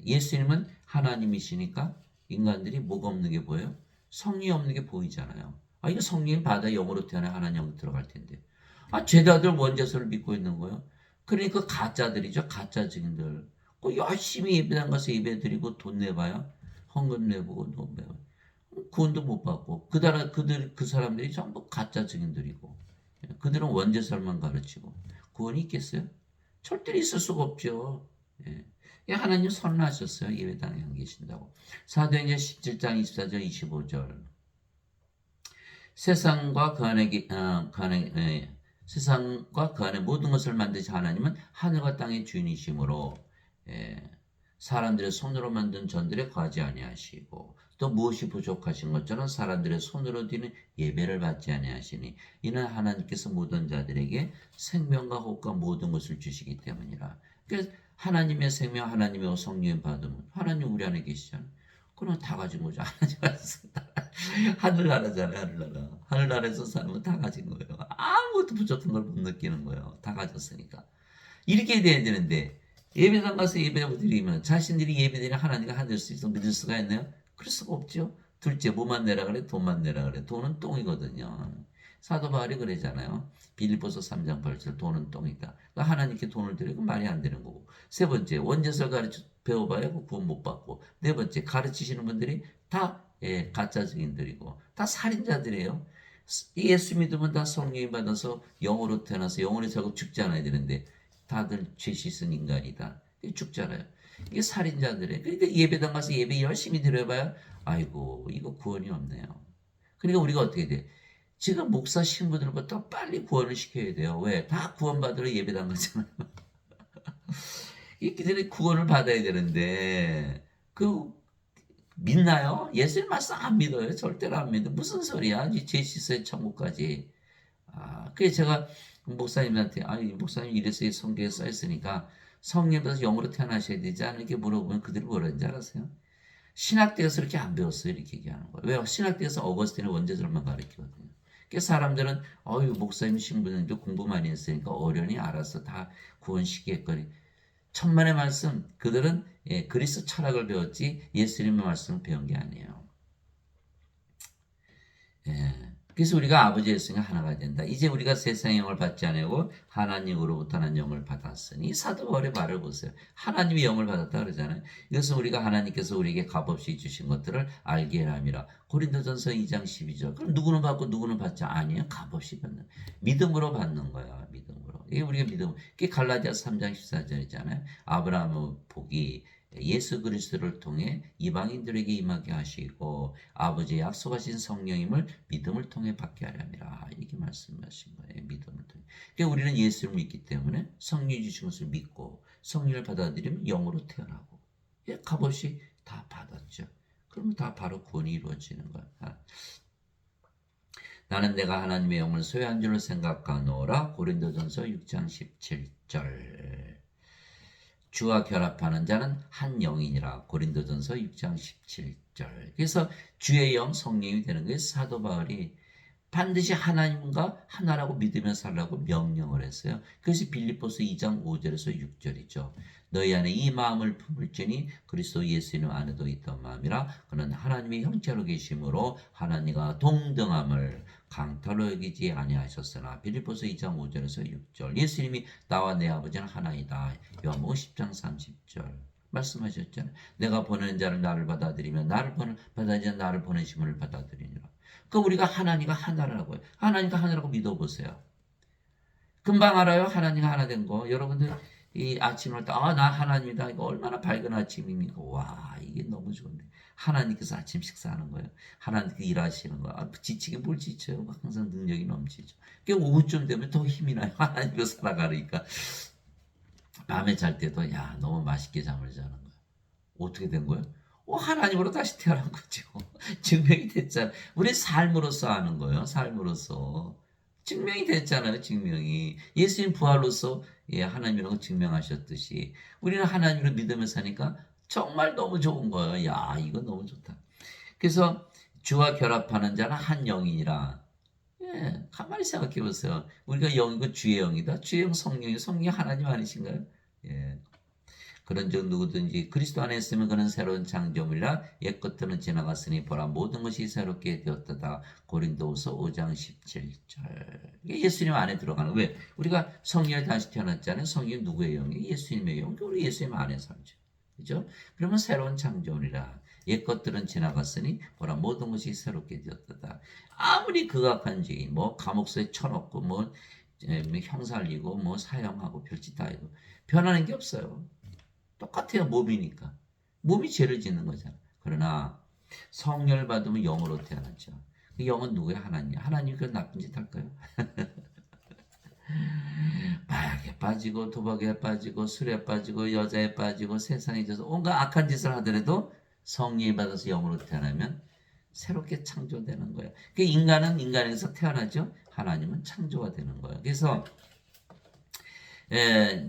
예수님은 하나님이시니까 인간들이 뭐가 없는 게 보여요? 성령이 없는 게 보이잖아요. 아, 이거 성령이 받아 영으로 태어나 하나님 들어갈 텐데. 아, 죄다들 원죄서를 믿고 있는 거예요. 그러니까 가짜들이죠. 가짜 증인들. 그 열심히 예배당 가서 예배 드리고 돈 내봐야 헌금 내보고 돈 내봐요. 구원도 못 받고 그 사람들이 전부 가짜 증인들이고 그들은 원죄설만 가르치고 구원이 있겠어요? 절대로 있을 수가 없죠. 하나님 선언하셨어요. 예배당에 안 계신다고. 사도행전 17장 24절 25절 세상과 그 안의 모든 것을 만드신 하나님은 하늘과 땅의 주인이시므로 사람들의 손으로 만든 전들에 거하지 아니하시고 또 무엇이 부족하신 것처럼 사람들의 손으로 드리는 예배를 받지 아니하시니 이는 하나님께서 모든 자들에게 생명과 호흡과 모든 것을 주시기 때문이라. 그래서 하나님의 생명, 하나님의 성령을 받으면 하나님 우리 안에 계시잖아요. 그럼 다 가진 거죠. 하늘나라잖아요. 하늘나라. 하늘나라에서 살면 다 가진 거예요. 아무것도 부족한 걸 못 느끼는 거예요. 다 가졌으니까. 이렇게 돼야 되는데 예배당 가서 예배 드리면 자신들이 예배드리는 하나님과 하늘 수 있어 믿을 수가 있나요? 그럴 수가 없죠. 둘째 뭐만 내라 그래? 돈만 내라 그래. 돈은 똥이거든요. 사도 바울이 그러잖아요. 빌립보서 3장 8절 돈은 똥이다. 그러니까 하나님께 돈을 드리고 말이 안 되는 거고. 세 번째 원죄설 가르쳐 배워봐야 구원 못 받고. 네 번째 가르치시는 분들이 다 가짜 증인들이고 다 살인자들이에요. 예수 믿으면 다 성령이 받아서 영으로 태어나서 영원히 살고 죽지 않아야 되는데 다들 죄 씻은 인간이다. 죽잖아요. 이게 살인자들이에요. 그러니까 예배당 가서 예배 열심히 드려봐야 아이고 이거 구원이 없네요. 그러니까 우리가 어떻게 돼? 지금 목사 신부들부터 빨리 구원을 시켜야 돼요. 왜? 다 구원받으러 예배당 가잖아요. 이들이 구원을 받아야 되는데 그 믿나요? 예수님 말씀 안 믿어요. 절대로 안 믿어. 무슨 소리야? 죄 씻어야 천국까지. 그래서 제가 목사님한테 목사님 이래서 성경에 써 있으니까 성령께서 영으로 태어나셔야 되지 않을까 이렇게 물어보면 그들이 뭐라는지 알았어요? 신학대에서 이렇게 안 배웠어요. 이렇게 얘기하는 거예요. 왜요? 신학대에서 어거스틴의 원죄설만 가르치거든요. 그래서 사람들은 목사님 신부님도 공부 많이 했으니까 어련히 알아서 다 구원시키겠거니. 천만의 말씀 그들은 그리스 철학을 배웠지 예수님의 말씀을 배운 게 아니에요. 그래서 우리가 아버지의 영이 하나가 된다. 이제 우리가 세상의 영을 받지 않고 하나님으로부터 난 영을 받았으니 사도 바울의 말을 보세요. 하나님의 영을 받았다 그러잖아요. 이것은 우리가 하나님께서 우리에게 값없이 주신 것들을 알게 함이라. 고린도전서 2장 12절. 그럼 누구는 받고 누구는 받지 아니에요. 값없이 받는. 믿음으로 받는 거야. 믿음으로. 이게 우리가 믿음. 이게 갈라디아서 3장 14절이잖아요. 아브라함의 복이 예수 그리스도를 통해 이방인들에게 임하게 하시고 아버지의 약속하신 성령임을 믿음을 통해 받게 하려 함이라. 이렇게 말씀하신 거예요. 믿음을 통해. 그러니까 우리는 예수를 믿기 때문에 성령 주신 것을 믿고 성령을 받아들이면 영으로 태어나고 값없이 다 받았죠. 그러면 다 바로 구원이 이루어지는 거야. 나는 내가 하나님의 영을 소유한 줄로 생각하노라. 고린도전서 6장 17절. 주와 결합하는 자는 한 영이니라. 고린도전서 6장 17절. 그래서 주의 영 성령이 되는 거예요. 사도 바울이 반드시 하나님과 하나라고 믿으며 살라고 명령을 했어요. 그것이 빌립보서 2장 5절에서 6절이죠. 너희 안에 이 마음을 품을지니 그리스도 예수님 안에도 있던 마음이라. 그는 하나님의 형체로 계심으로 하나님과 동등함을 강탈로 여기지 아니하셨으나. 빌립보서 2장 5절에서 6절. 예수님이 나와 내 아버지는 하나이다. 요한복음 10장 30절. 말씀하셨잖아요. 내가 보내는 자를 나를 받아들이며 나를 받아들이는 나를 보내심을 받아들이니라. 그 우리가 하나님과 하나라고요. 하나님과 하나라고 믿어보세요. 금방 알아요. 하나님과 하나 된 거. 여러분들 이 아침을 나 하나님이다. 이거 얼마나 밝은 아침입니까? 와, 이게 너무 좋은데. 하나님께서 아침 식사하는 거예요. 하나님께서 일하시는 거예요. 지치게 뭘 지쳐요? 항상 능력이 넘치죠. 그 오후쯤 되면 더 힘이 나요. 하나님과 살아가니까. 밤에 잘 때도 야 너무 맛있게 잠을 자는 거야. 어떻게 된 거야? 하나님으로 다시 태어난 거죠. 증명이 됐잖아. 우리 삶으로서 하는 거예요. 삶으로서. 증명이 됐잖아요. 증명이. 예수님 부활로서 하나님이라고 증명하셨듯이 우리는 하나님으로 믿으며 사니까 정말 너무 좋은 거예요. 야 이거 너무 좋다. 그래서 주와 결합하는 자는 한 영이니라. 가만히 생각해 보세요. 우리가 영이고 주의 영이다. 주의 영 성령이 성령이 하나님 아니신가요? 예. 그런즉 누구든지 그리스도 안에 있으면 그는 새로운 창조물이라 옛것들은 지나갔으니 보라 모든 것이 새롭게 되었다. 고린도후서 5장 17절. 이게 예수님 안에 들어가는 왜? 우리가 성령이 다시 태어났잖아요. 성령이 누구의 영이에요? 예수님의 영. 우리 예수님 안에 살죠. 그죠? 그러면 새로운 창조물이라. 옛것들은 지나갔으니 보라 모든 것이 새롭게 되었다. 아무리 극악한 죄인 뭐 감옥소에 쳐넣고 뭐 형살리고 뭐 사형하고 별짓 다 해도 변하는 게 없어요. 똑같아요. 몸이니까. 몸이 죄를 짓는 거잖아. 그러나 성령을 받으면 영으로 태어났죠. 그 영은 누구야? 하나님. 하나님 그 나쁜 짓 할까요? 마약에 빠지고 도박에 빠지고 술에 빠지고 여자에 빠지고 세상에 져서 온갖 악한 짓을 하더라도 성령이 받아서 영으로 태어나면 새롭게 창조되는 거예요. 그 인간은 인간에서 태어나죠. 하나님은 창조가 되는 거예요. 그래서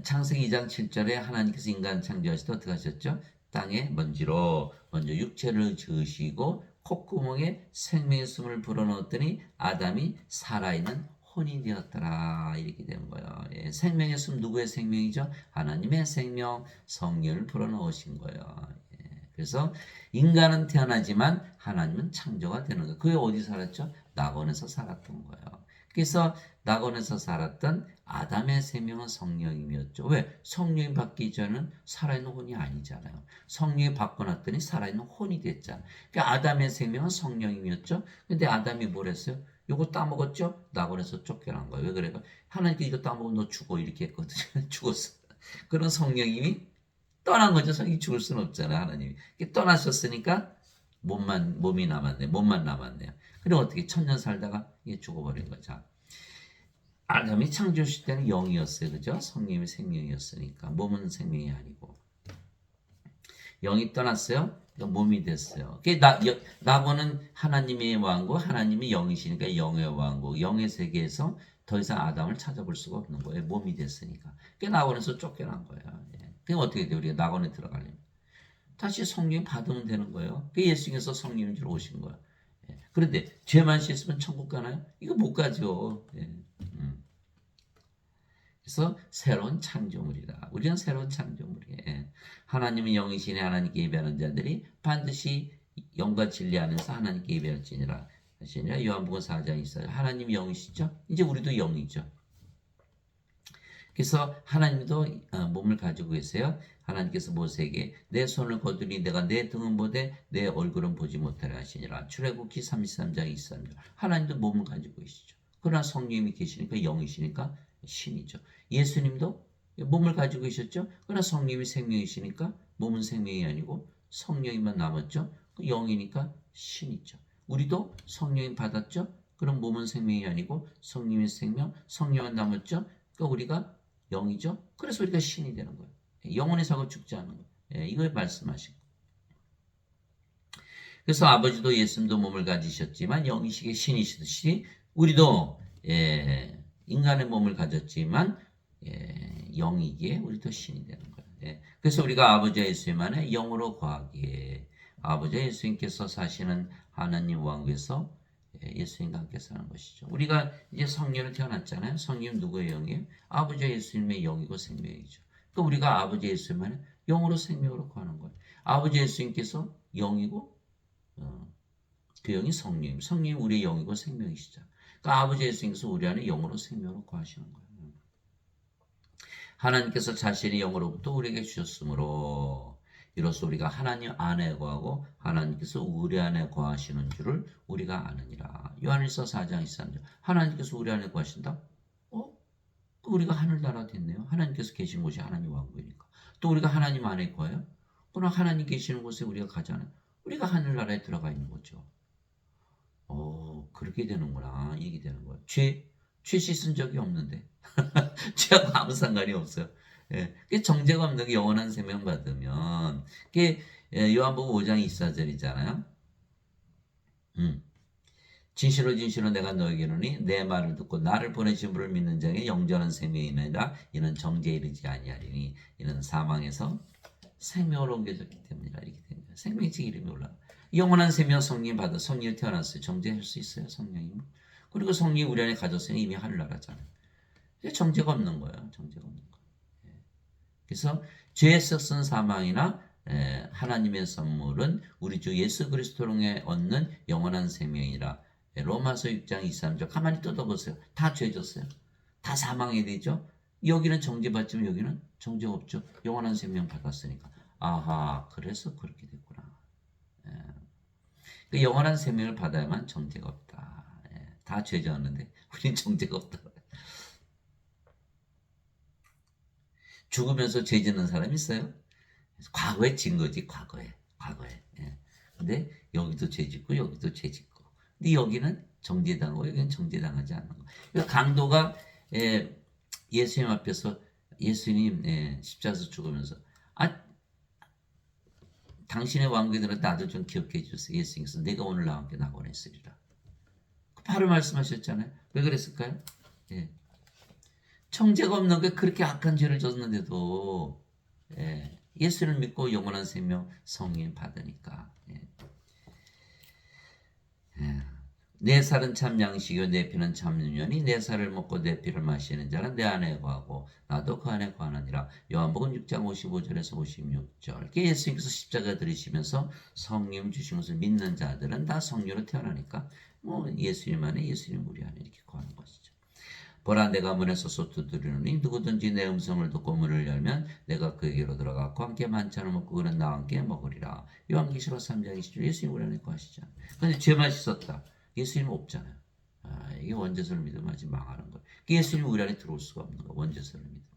창세기 2장 7절에 하나님께서 인간 창조하실 때 어떻게 하셨죠? 땅의 먼지로 먼저 육체를 지으시고 콧구멍에 생명의 숨을 불어넣었더니 아담이 살아있는 혼이 되었더라. 이렇게 된 거예요. 생명의 숨 누구의 생명이죠? 하나님의 생명 성령을 불어넣으신 거예요. 그래서 인간은 태어나지만 하나님은 창조가 되는 거예요. 그게 어디 살았죠? 낙원에서 살았던 거예요. 그래서 낙원에서 살았던 아담의 생명은 성령이었죠. 왜? 성령이 받기 전에는 살아있는 혼이 아니잖아요. 성령이 받고 났더니 살아있는 혼이 됐잖아요. 그러니까 아담의 생명은 성령이었죠. 근데 아담이 뭘 했어요? 요거 따먹었죠? 낙원에서 쫓겨난 거예요. 왜 그래요? 하나님께 이거 따먹으면 너 죽어 이렇게 했거든요. 죽었어. 그런 성령님이 떠난 거죠. 성령이 죽을 수는 없잖아요. 하나님이. 떠나셨으니까 몸이 남았네. 몸만 남았네요. 그럼 어떻게 천년 살다가 이게 죽어버린 거죠. 아담이 창조하실 때는 영이었어요. 그죠? 성령이 생명이었으니까. 몸은 생명이 아니고. 영이 떠났어요. 그러니까 몸이 됐어요. 낙원은 하나님의 왕국, 하나님이 영이시니까 영의 왕국, 영의 세계에서 더 이상 아담을 찾아볼 수가 없는 거예요. 몸이 됐으니까. 낙원에서 쫓겨난 거예요. 그럼 어떻게 돼요? 우리가 낙원에 들어가려면. 다시 성령 받으면 되는 거예요. 예수님께서 성령인 줄 오신 거예요. 그런데 죄만 씻으면 천국 가나요? 이거 못 가죠. 그래서 새로운 창조물이다. 우리는 새로운 창조물이에요. 하나님은 영이시니 하나님께 예배하는 자들이 반드시 영과 진리 안에서 하나님께 예배할지니라. 요한복음 4장 있어요. 하나님이 영이시죠? 이제 우리도 영이죠. 그래서 하나님도 몸을 가지고 계세요. 하나님께서 모세에게 내 손을 거두니 내가 내 등은 보되 내 얼굴은 보지 못하려 하시니라. 출애굽기 33장 23절. 하나님도 몸을 가지고 계시죠. 그러나 성령님이 계시니까 영이시니까 신이죠. 예수님도 몸을 가지고 계셨죠. 그러나 성령님이 생명이시니까 몸은 생명이 아니고 성령이만 남았죠. 영이니까 신이죠. 우리도 성령님 받았죠. 그럼 몸은 생명이 아니고 성령의 생명, 성령은 남았죠. 그러니까 우리가 영이죠. 그래서 우리가 신이 되는 거예요. 영원히 살고 죽지 않는 거예요. 이걸 말씀하시고. 그래서 아버지도 예수님도 몸을 가지셨지만 영이시게 신이시듯이 우리도 인간의 몸을 가졌지만 영이기에 우리도 신이 되는 거예요. 그래서 우리가 아버지 예수님 안에 영으로 거하기에 아버지 예수님께서 사시는 하나님 왕국에서 예수님과 함께 사는 것이죠. 우리가 이제 성령을 태어났잖아요. 성령 누구의 영이에요? 아버지 예수님의 영이고 생명이죠. 그러니까 우리가 아버지 예수님 안에 영으로 생명으로 거하는 거예요. 아버지 예수님께서 영이고 그 영이 성령님. 성령이 우리의 영이고 생명이시죠. 그러니까 아버지 예수님께서 우리 안에 영으로 생명으로 거하시는 거예요. 하나님께서 자신의 영으로부터 우리에게 주셨으므로 이로써 우리가 하나님 안에 거하고 하나님께서 우리 안에 거하시는 줄을 우리가 아느니라. 요한일서 4장 23절. 하나님께서 우리 안에 거하신다? 우리가 하늘나라 됐네요. 하나님께서 계신 곳이 하나님 왕국이니까. 또 우리가 하나님 안에 거해요? 그러나 하나님 계시는 곳에 우리가 가잖아요. 우리가 하늘나라에 들어가 있는 거죠. 그렇게 되는구나. 이게 되는 거예요. 죄 씻은 적이 없는데. 죄하고 아무 상관이 없어요. 예, 그 정죄가 없는 게 영원한 생명 받으면 그게 요한복음 5장 24절이잖아요. 진실로 진실로 내가 너에게 이르노니 내 말을 듣고 나를 보내신 분을 믿는 자에게 영원한 생명이 있느니라. 이는 정죄에 이르지 아니하리니 이는 사망에서 생명으로 옮겨졌기 때문이라. 이렇게 된 거예요. 생명의 이름이 올라. 영원한 생명 성령 받아 성령이 태어났어요. 정죄할 수 있어요, 성령이. 그리고 성령이 우리 안에 가졌으니 이미 하늘나라잖아요. 정죄가 없는 거예요. 정죄가 없는 거. 그래서 죄에 썩은 사망이나 하나님의 선물은 우리 주 예수 그리스도로 얻는 영원한 생명이라. 로마서 6장 23절 가만히 뜯어보세요. 다 죄졌어요. 다 사망이 되죠. 여기는 정죄받지만 여기는 정죄 없죠. 영원한 생명 받았으니까. 아하, 그래서 그렇게 됐구나. 그 영원한 생명을 받아야만 정죄가 없다. 다 죄졌는데 우린 정죄가 없다. 죽으면서 죄 짓는 사람이 있어요? 과거에 진 거지, 과거에. 근데 여기도 죄 짓고 여기도 죄 짓고. 근데 여기는 정죄당하고 여기는 정죄당하지 않는 거. 그러니까 강도가 예수님 앞에서 예수님 십자가에서 죽으면서 당신의 왕국들은 나도 좀 기억해 주세요. 예수님께서 내가 오늘 나와 함께 낙원했으리라. 바로 말씀하셨잖아요. 왜 그랬을까요? 정죄가 없는 게 그렇게 악한 죄를 졌는데도 예수를 믿고 영원한 생명 성령 받으니까. 내 살은 참 양식이요 내 피는 참 유년이 내 살을 먹고 내 피를 마시는 자는 내 안에 거하고 나도 그 안에 거하느니라. 요한복음 6장 55절에서 56절. 예수님께서 십자가 들이시면서 성령 주신 것을 믿는 자들은 다 성령으로 태어나니까 예수님 안에 예수님 우리 안에 이렇게 거하는 것이죠. 보라 내가 문에 서서 두드리노니 누구든지 내 음성을 듣고 문을 열면 내가 그에게로 들어가고 함께 만찬을 먹고 그는 나와 함께 먹으리라. 요한계시록 3장 20절. 예수님 우리 안에 거하시잖아요. 그런데 죄만 씻었다. 예수님 없잖아요. 이게 원죄설을 믿으면 아주 망하는 거예요. 예수님 우리 안에 들어올 수가 없는 거예요. 원죄설을 믿으면.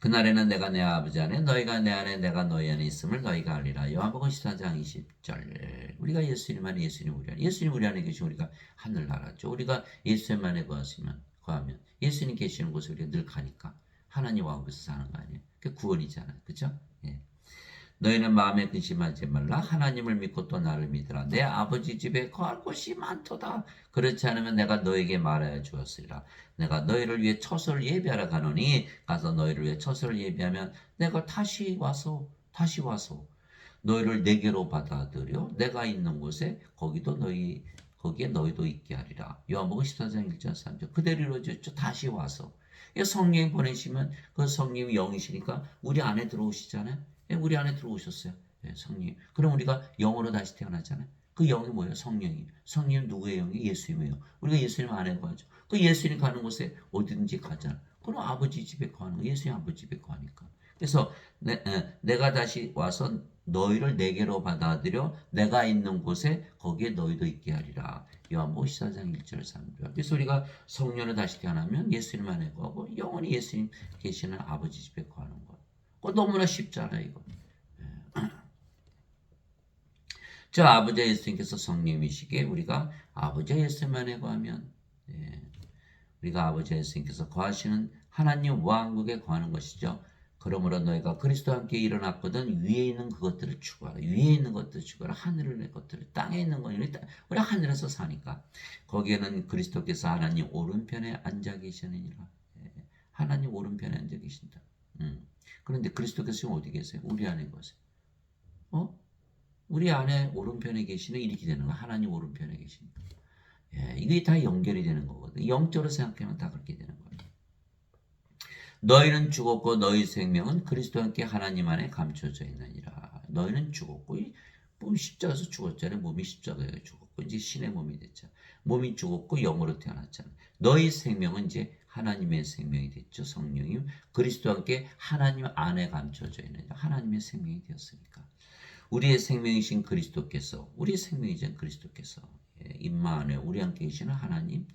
그날에는 내가 내 아버지 안에 너희가 내 안에 내가 너희 안에 있음을 너희가 알리라. 요한복음 14장 20절. 우리가 예수님 안에 예수님 우리 안에 예수님 우리 안에 계시면 우리가 하늘나라죠. 우리가 예수님 안에 거하면 예수님 계시는 곳에 우리가 늘 가니까 하나님 왕국에서 사는 거 아니에요. 그게 구원이잖아요. 그렇죠? 너희는 마음에 근심하지 말라. 하나님을 믿고 또 나를 믿으라. 내 아버지 집에 거할 곳이 많도다. 그렇지 않으면 내가 너에게 말하여 주었으리라. 내가 너희를 위해 처소를 예비하러 가노니 가서 너희를 위해 처소를 예비하면 내가 다시 와서 너희를 내게로 받아들여 내가 있는 곳에 거기에 너희도 있게 하리라. 요한복음 14장 1절 3절. 그대로 이루어졌죠. 다시 와서. 성령 보내시면 그 성령이 영이시니까 우리 안에 들어오시잖아요. 우리 안에 들어오셨어요. 성령. 그럼 우리가 영으로 다시 태어나잖아요. 그 영이 뭐예요? 성령이. 성령 누구의 영이? 예수님의 영. 우리가 예수님 안에 거하죠. 그 예수님 가는 곳에 어디든지 가잖아. 그럼 아버지 집에 거하는 거. 예수님 아버지 집에 거하니까. 그래서 내가 다시 와서 너희를 내게로 받아들여 내가 있는 곳에 거기에 너희도 있게 하리라. 요한복음 14장 1절 3절. 그래서 우리가 성령으로 다시 태어나면 예수님 안에 거하고 영원히 예수님 계시는 아버지 집에 거하는 거예요. 그거 너무나 쉽잖아요, 이거. 저 아버지 예수님께서 성령이시기에 우리가 아버지 예수님 안에 거하면 우리가 아버지 예수님께서 거하시는 하나님 왕국에 거하는 것이죠. 그러므로 너희가 그리스도와 함께 일어났거든 위에 있는 그것들을 추구하라. 위에 있는 것들을 추구하라. 하늘을 내 것들을 땅에 있는 거니 우리 하늘에서 사니까 거기에는 그리스도께서 하나님 오른편에 앉아 계시느니라. 하나님 오른편에 앉아 계신다. 그런데 그리스도께서 지금 어디 계세요? 우리 안에 계세요. 우리 안에 오른편에 계시는 이렇게 되는 거. 하나님 오른편에 계십니다. 이게 다 연결이 되는 거거든요. 영적으로 생각하면 다 그렇게 되는 거예요. 너희는 죽었고 너희 생명은 그리스도와 함께 하나님 안에 감춰져 있느니라. 너희는 죽었고 몸이 십자가에서 죽었잖아요. 몸이 십자가에 죽었고 이제 신의 몸이 됐잖아요. 몸이 죽었고 영으로 태어났잖아요. 너희 생명은 이제 하나님의 생명이 됐죠. 성령이 그리스도와 함께 하나님 안에 감춰져 있는 하나님의 생명이 되었으니까. 우리의 생명이신 그리스도께서 우리의 생명이신 그리스도께서 임마 안에 우리 함께 계시는 하나님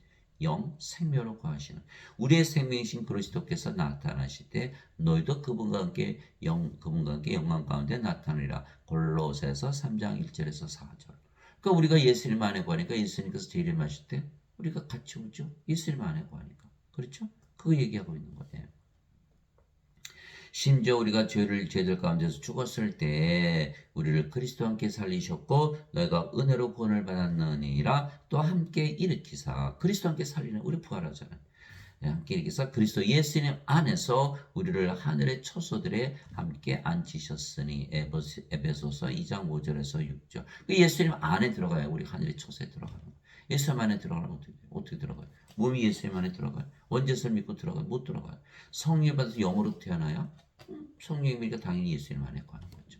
영 생명으로 거하시는 우리의 생명이신 그리스도께서 나타나실 때 너희도 그분과 함께 영광 가운데 나타나리라. 골로새서 3장 1절에서 4절. 그러니까 우리가 예수님 안에 거하니까 예수님께서 재림하실 때 우리가 같이 오죠. 예수님 안에 거하니까. 그렇죠? 그거 얘기하고 있는 거예요. 심지어 우리가 죄들 가운데서 죽었을 때 우리를 그리스도와 함께 살리셨고 너희가 은혜로 구원을 받았느니라 또 함께 일으키사 그리스도와 함께 살리는 우리 부활하잖아요. 함께 일으키사 그리스도 예수님 안에서 우리를 하늘의 처소들에 함께 앉히셨으니 에베소서 2장 5절에서 6절. 예수님 안에 들어가야 우리 하늘의 처소에 들어가는 거예요. 예수님 안에 들어가면 어떻게 들어가요? 몸이 예수님 안에 들어가요. 원죄를 믿고 들어가요? 못 들어가요. 성령 받아서 영으로 태어나야 성령이니까 당연히 예수님 안에 가는 거죠.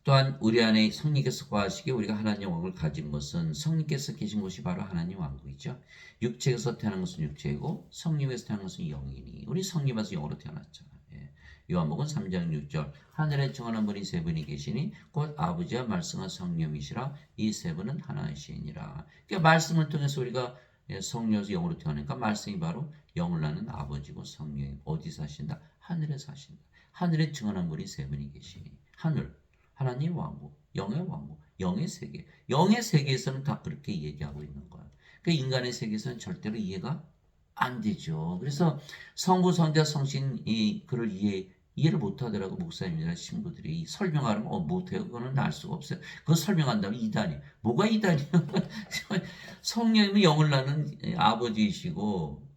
또한 우리 안에 성령께서 거하시기에 우리가 하나님의 왕을 가진 것은 성령께서 계신 곳이 바로 하나님 왕국이죠. 육체에서 태어난 것은 육체이고 성령에서 태어난 것은 영이니 우리 성령에서 영으로 태어났잖아요. 요한복음 3장 6절 하늘에 정하는 분이 세 분이 계시니 곧 아버지와 말씀과 성령이시라 이 세 분은 하나이시니라. 그러니까 말씀을 통해서 우리가 성령에서 영으로 태어나니까 말씀이 바로 영을 낳는 아버지고 성령이 어디 사신다? 하늘에 사신다. 하늘에 증언한 분이 세 분이 계시니 하늘 하나님 왕국, 영의 왕국, 영의 세계. 영의 세계에서는 다 그렇게 얘기하고 있는 거야. 그 인간의 세계에서는 절대로 이해가 안 되죠. 그래서 성부, 성자, 성신 이 글을 이해를 못하더라고 목사님이나 신부들이 설명하면 못해요. 그거는 알 수가 없어요. 그거 설명한다면 이단이 뭐가 이단이야? 성령님은 영을 낳는 아버지이시고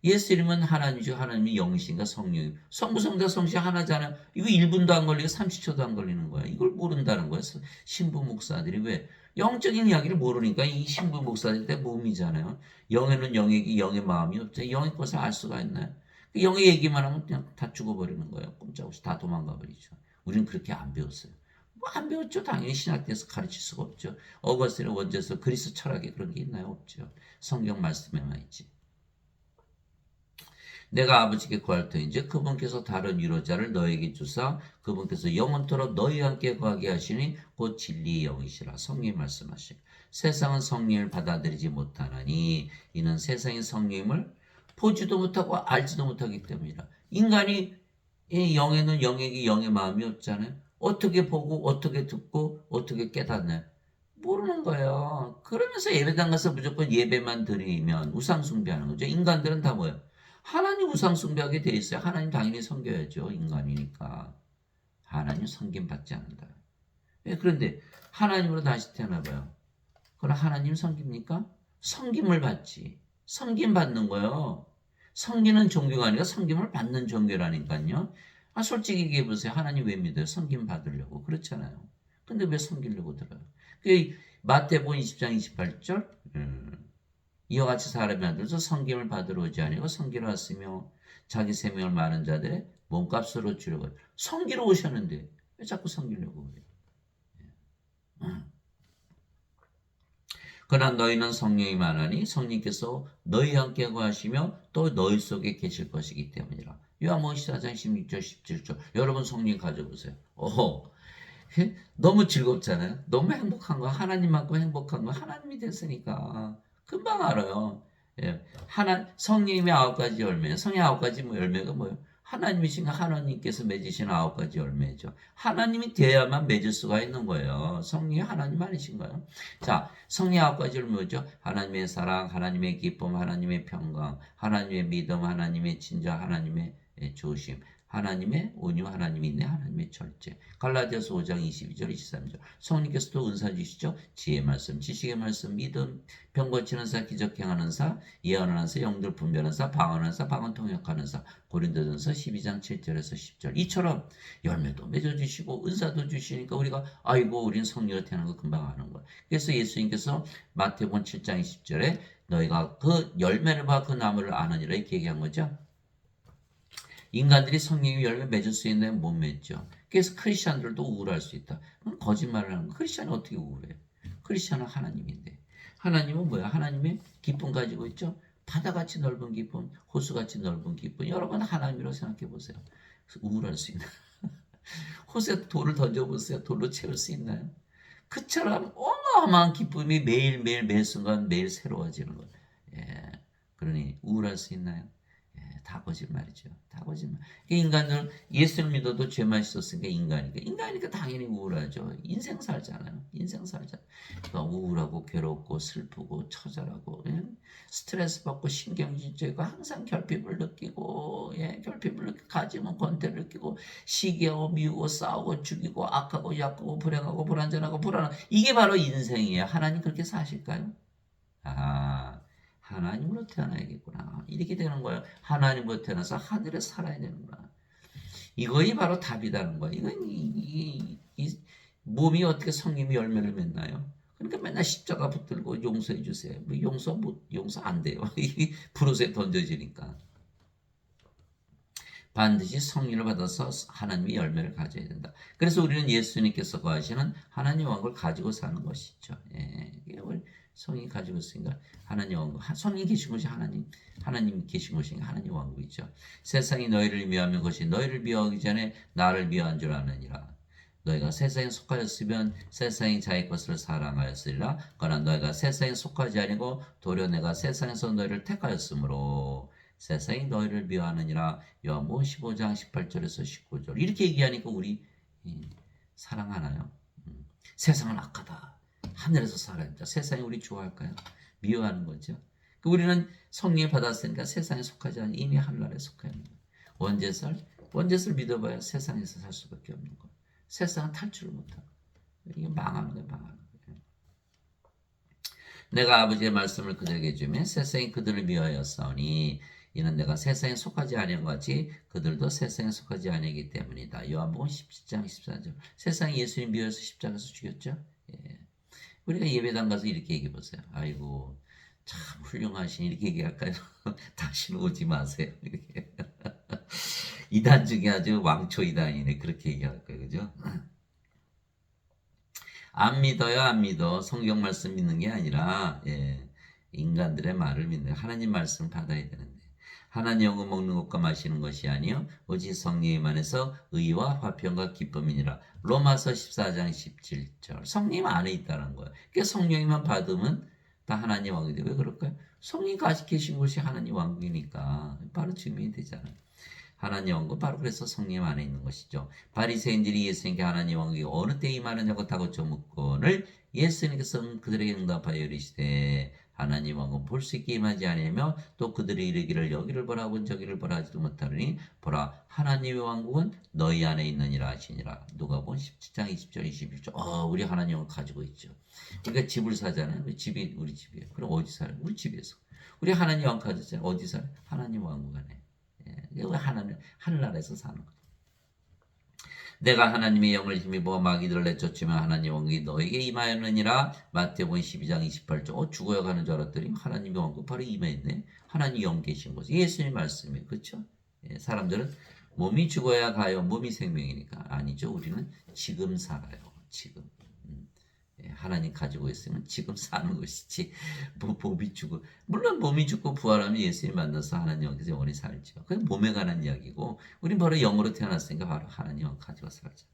예수님은 하나님이죠. 하나님이 영이신가 성령이. 성부, 성자, 성신 하나잖아. 이거 1분도 안 걸리고 30초도 안 걸리는 거야. 이걸 모른다는 거야. 신부 목사들이 왜? 영적인 이야기를 모르니까 이 신부 목사들 때 몸이잖아요. 영에는 영의 마음이 없죠. 영의 것을 알 수가 있나요? 영의 얘기만 하면 그냥 다 죽어버리는 거예요. 꼼짝없이 다 도망가 버리죠. 우리는 그렇게 안 배웠어요. 안 배웠죠. 당연히 신학교에서 가르칠 수가 없죠. 어거스틴의 원죄서 그리스 철학에 그런 게 있나요? 없죠. 성경 말씀에만 있지. 내가 아버지께 구할 터인지 그분께서 다른 위로자를 너에게 주사 그분께서 영원토록 너희와 함께 거하게 하시니 곧 진리의 영이시라. 성령이 말씀하시고 세상은 성령을 받아들이지 못하나니 이는 세상의 성령을 보지도 못하고 알지도 못하기 때문이라. 인간이 영에는 영의 마음이 없잖아요. 어떻게 보고 어떻게 듣고 어떻게 깨닫나요? 모르는 거예요. 그러면서 예배당 가서 무조건 예배만 드리면 우상 숭배하는 거죠. 인간들은 다 뭐예요? 하나님 우상 숭배하게 돼 있어요. 하나님 당연히 섬겨야죠. 인간이니까. 하나님 섬김 받지 않는다. 그런데 하나님으로 다시 태어나봐요. 그럼 하나님 섬깁니까? 섬김을 받지. 섬김 받는 거예요. 섬기는 종교가 아니라 섬김을 받는 종교라니까요. 솔직히 얘기해보세요. 하나님 왜 믿어요? 섬김 받으려고. 그렇잖아요. 근데 왜 섬기려고 들어요? 마태복음 20장 28절 이와 같이 사람이 안 들어서 섬김을 받으러 오지 아니고 섬기러 왔으며 자기 생명을 많은 자들의 몸값으로 주려고 해요. 섬기러 오셨는데 왜 자꾸 섬기려고 그래요? 그러나 너희는 성령이 많으니 성령께서 너희와 함께 거하시며 또 너희 속에 계실 것이기 때문이라. 요한복음 14장 16절 17절 여러분 성령 가져보세요. 너무 즐겁잖아요. 너무 행복한 거 하나님만큼 행복한 거 하나님이 됐으니까 금방 알아요. 성령님의 9가지 열매, 성의 9가지 열매가 뭐예요? 하나님이신가 하나님께서 맺으시는 9가지 열매죠. 하나님이 돼야만 맺을 수가 있는 거예요. 성령이 하나님 아니신가요? 자, 성의 9가지 열매 뭐죠? 하나님의 사랑, 하나님의 기쁨, 하나님의 평강, 하나님의 믿음, 하나님의 친절, 하나님의 조심, 하나님의 온유, 하나님의 인내, 하나님의 절제. 갈라디아서 5장 22절 23절. 성령께서 또 은사 주시죠. 지혜의 말씀, 지식의 말씀, 믿음, 병 고치는 사, 기적 행하는 사, 예언하는 사, 영들 분별하는 사, 방언하는 사, 방언 통역하는 사. 고린도전서 12장 7절에서 10절. 이처럼 열매도 맺어주시고 은사도 주시니까 우리가 아이고 우린 성령으로 태어난 거 금방 아는 거야. 그래서 예수님께서 마태복음 7장 20절에 너희가 그 열매를 봐 그 나무를 아느니라 이렇게 얘기한 거죠. 인간들이 성령의 열매 맺을 수 있는 못 맺죠. 그래서 크리스찬들도 우울할 수 있다. 그럼 거짓말을 하는 거. 크리스찬은 어떻게 우울해요? 크리스찬은 하나님인데. 하나님은 뭐야? 하나님의 기쁨 가지고 있죠. 바다같이 넓은 기쁨, 호수같이 넓은 기쁨. 여러분 하나님이라고 생각해 보세요. 우울할 수 있나? 호수에 돌을 던져보세요. 돌로 채울 수 있나요? 그처럼 어마어마한 기쁨이 매일매일 매 순간 매일 새로워지는 거예요. 그러니 우울할 수 있나요? 다 거짓말이죠. 다 거짓말. 인간들은 예수를 믿어도 죄만 있었으니까 인간이니까 당연히 우울하죠. 인생 살잖아요. 인생 살잖아요. 그러니까 우울하고 괴롭고 슬프고 처절하고 예? 스트레스 받고 신경질적이고 항상 결핍을 느끼고 예? 결핍을 느끼고 가지면 권태를 느끼고 시기하고 미우고 싸우고 죽이고 악하고 약하고 불행하고 불안전하고 불안하고 이게 바로 인생이에요. 하나님 그렇게 사실까요? 아, 하나님으로 태어나야겠구나. 이렇게 되는 거예요. 하나님으로 태어나서 하늘에 살아야 되는구나. 이거이 바로 답이라는 거예요. 이건 이 몸이 어떻게 성님이 열매를 맺나요? 그러니까 맨날 십자가 붙들고 용서해 주세요. 뭐 용서 안 돼요. 불옷에 던져지니까. 반드시 성령을 받아서 하나님의 열매를 가져야 된다. 그래서 우리는 예수님께서 거하시는 하나님 왕국을 가지고 사는 것이죠. 예, 성이 가지고 있으니까 하나님 왕국, 성이 계신 것이 하나님 계신 것이 하나님 왕국이죠. 세상이 너희를 미워하면 것이 너희를 미워하기 전에 나를 미워한 줄 아느니라. 너희가 세상에 속하였으면 세상이 자기 것을 사랑하였으리라. 그러나 너희가 세상에 속하지 아니고 도리어 내가 세상에서 너희를 택하였으므로 세상이 너희를 미워하느니라. 요한복음 15장 18절에서 19절 이렇게 얘기하니까 우리 사랑하나요? 세상은 악하다. 하늘에서 살아야 된다. 세상이 우리 좋아할까요? 미워하는 거죠. 우리는 성령 받았으니까 세상에 속하지 않아 이미 하늘나라에 속해 있는 거예요. 원죄를 믿어봐야 세상에서 살 수밖에 없는 거예요. 세상은 탈출을 못하고 이게 망하는 거예요. 망하는 거예요. 내가 아버지의 말씀을 그들에게 주면 세상이 그들을 미워하였사오니 이는 내가 세상에 속하지 아니한 것 같이 그들도 세상에 속하지 아니하기 때문이다. 요한복음 17장 14절. 세상이 예수님 미워해서 십자가에서 죽였죠. 예. 우리가 예배당 가서 이렇게 얘기해 보세요. 아이고 참 훌륭하신 이렇게 얘기할까요? 다시는 오지 마세요. 이렇게. 이단 중에 아주 왕초 이단이네. 그렇게 얘기할 거예요. 그죠? 안 믿어요, 안 믿어. 성경 말씀 믿는 게 아니라 예, 인간들의 말을 믿는 하나님 말씀을 받아야 되는데 하나님 영을 먹는 것과 마시는 것이 아니요 오직 성령님 안에서 의와 화평과 기쁨이니라. 로마서 14장 17절. 성령 안에 있다는 거예요. 그러니까 성령님만 받으면 다 하나님 왕국이 돼요. 왜 그럴까요? 성령이 같이 계신 곳이 하나님 왕국이니까 바로 증명이 되잖아요. 하나님 왕국 바로 그래서 성령 안에 있는 것이죠. 바리새인들이 예수님께 하나님 왕국이 어느 때 임하느냐고 다고쳐 묻거늘 예수님께서 그들에게 응답하여 이르시되 하나님 왕국은 볼 수 있게 임하지 아니하며 또 그들이 이르기를 여기를 보라 하고 저기를 보라 하지도 못하느니 보라 하나님의 왕국은 너희 안에 있느니라 하시니라. 누가복음 17장 20절 21절. 우리 하나님 왕국 가지고 있죠. 우리가 집을 사잖아요. 집이 우리 집이에요. 그럼 어디 살아요? 우리 집에서. 우리 하나님 왕국 가졌잖아요. 어디 살아요? 하나님 왕국 안에. 왜 하늘나라에서 사는 거죠. 내가 하나님의 영을 힘입어 마귀들을 내쫓으며 하나님 왕국이 너에게 임하였느니라. 마태복음 12장 28절. 죽어야 가는 줄 알았더니 하나님의 왕국 바로 임했네. 하나님 영 계신 거죠. 예수님 말씀이에요. 그렇죠? 사람들은 몸이 죽어야 가요. 몸이 생명이니까. 아니죠. 우리는 지금 살아요. 지금. 하나님 가지고 있으면 지금 사는 것이지 몸이 죽고 물론 몸이 죽고 부활하면 예수님 만나서 하나님 영께서 영원히 살죠. 그건 몸에 관한 이야기고 우린 바로 영으로 태어났으니까 바로 하나님 영 가지고 살죠.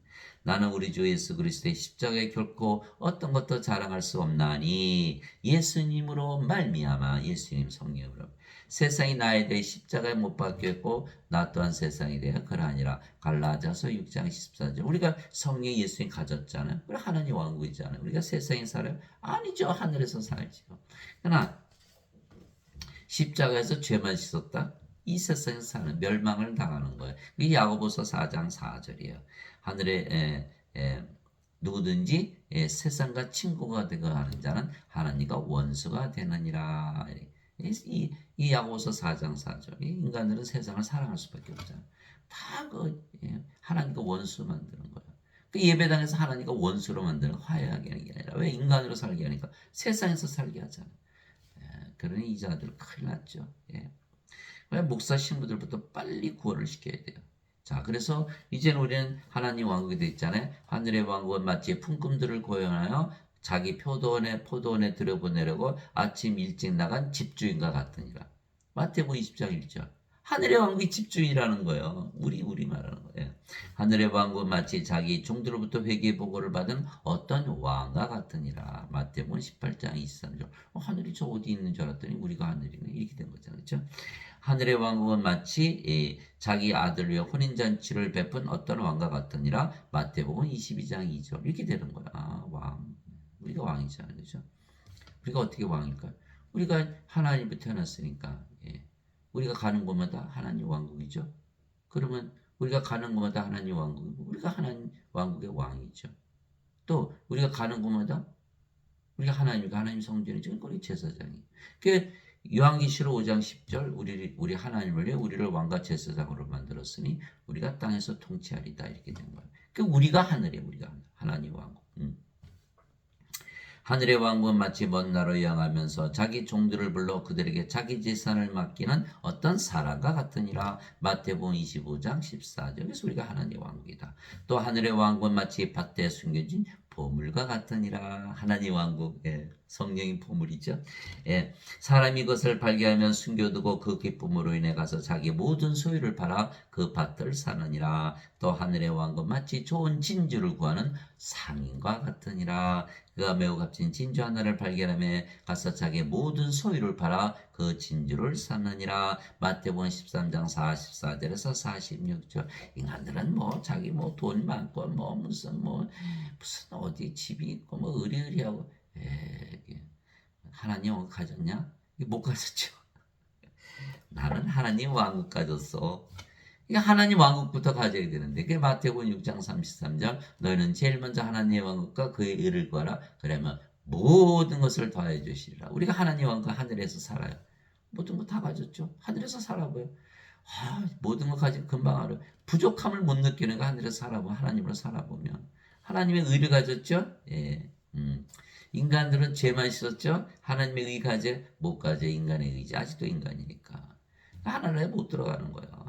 나는 우리 주 예수 그리스도의 십자가에 결코 어떤 것도 자랑할 수 없나니 예수님으로 말미암아 예수님 성령으로 세상이 나에 대해 십자가에 못 박혔고 나 또한 세상에 대해 그러하니라. 갈라디아서 6장 14절. 우리가 성령 예수님 가졌잖아요. 우리 하나님 왕국이잖아요. 우리가 세상에 살아요? 아니죠. 하늘에서 살죠. 그러나 십자가에서 죄만 씻었다? 이 세상에서 사는 멸망을 당하는 거예요. 이게 야고보서 4장 4절이에요. 하늘에 누구든지 세상과 친구가 되고 하는 자는 하나님과 원수가 되느니라. 이 야고보서 4장 4절. 인간들은 세상을 사랑할 수밖에 없잖아요. 다 하나님과 원수 만드는 거예요. 그 예배당에서 하나님과 원수로 만드는 화해하게 하는 게 아니라 왜 인간으로 살게 하니까 세상에서 살게 하잖아요. 그러니 이 자들 큰일 났죠. 목사 신부들부터 빨리 구원을 시켜야 돼요. 자, 그래서 이제는 우리는 하나님 왕국이 되어 있잖아요. 하늘의 왕국은 마치 품꾼들을 고용하여 자기 포도원에 들여보내려고 아침 일찍 나간 집주인과 같으니라. 마태복음 20장 1절. 하늘의 왕국이 집주인이라는 거예요. 우리 말하는 거예요. 하늘의 왕국은 마치 자기 종들로부터 회개 보고를 받은 어떤 왕과 같으니라. 마태복음 18장 23절. 하늘이 저 어디 있는 줄 알았더니 우리가 하늘이네. 이렇게 된 거잖아요. 그렇죠? 하늘의 왕국은 마치 자기 아들 위해 혼인잔치를 베푼 어떤 왕과 같으니라. 마태복음 22장 2절. 이렇게 되는 거야. 왕. 우리가 왕이잖아요. 그렇죠? 우리가 어떻게 왕일까요? 우리가 하나님부터 태어났으니까. 우리가 가는 곳마다 하나님 왕국이죠. 그러면 우리가 가는 곳마다 하나님 왕국이고 우리가 하나님 왕국의 왕이죠. 또 우리가 가는 곳마다 우리가 하나님 성전이죠. 그러니까 우리 제사장이. 그 요한계시록 5장 10절 우리 하나님을 위해 우리를 왕과 제사장으로 만들었으니 우리가 땅에서 통치하리다 이렇게 된 거예요. 그 우리가 하늘에 우리가 하나님 왕국. 하늘의 왕국은 마치 먼 나라로 향하면서 자기 종들을 불러 그들에게 자기 재산을 맡기는 어떤 사람과 같으니라. 마태복음 25장 14절. 그래서 우리가 하나님의 왕국이다. 또 하늘의 왕국은 마치 밭에 숨겨진 보물과 같으니라. 하나님 왕국, 성령이 보물이죠. 사람이 그것을 발견하면 숨겨두고 그 기쁨으로 인해 가서 자기 모든 소유를 팔아 그 밭을 사느니라. 또 하늘의 왕국은 마치 좋은 진주를 구하는 상인과 같으니라. 그가 매우 값진 진주 하나를 발견하며 가서 자기 모든 소유를 팔아 그 진주를 샀느니라. 마태복음 13장 44절에서 46절. 인간들은 자기 돈 많고 무슨 어디 집이 있고 의리의리하고 하나님 왕국 가졌냐? 못 가졌죠. 나는 하나님 왕국 가졌어. 하나님 왕국부터 가져야 되는데 그게 마태복음 6장 33절 너희는 제일 먼저 하나님의 왕국과 그의 의를 구하라. 그러면 모든 것을 더해 주시리라. 우리가 하나님 왕국 하늘에서 살아요. 모든 거 다 가졌죠. 하늘에서 살아봐요. 모든 거 가지고 금방 알아. 부족함을 못 느끼는 거 하늘에서 살아보면 하나님으로 살아보면 하나님의 의를 가졌죠. 인간들은 죄만 씻었죠. 하나님의 의 가져 못 가져. 인간의 의지 아직도 인간이니까 하나님에 못 들어가는 거예요.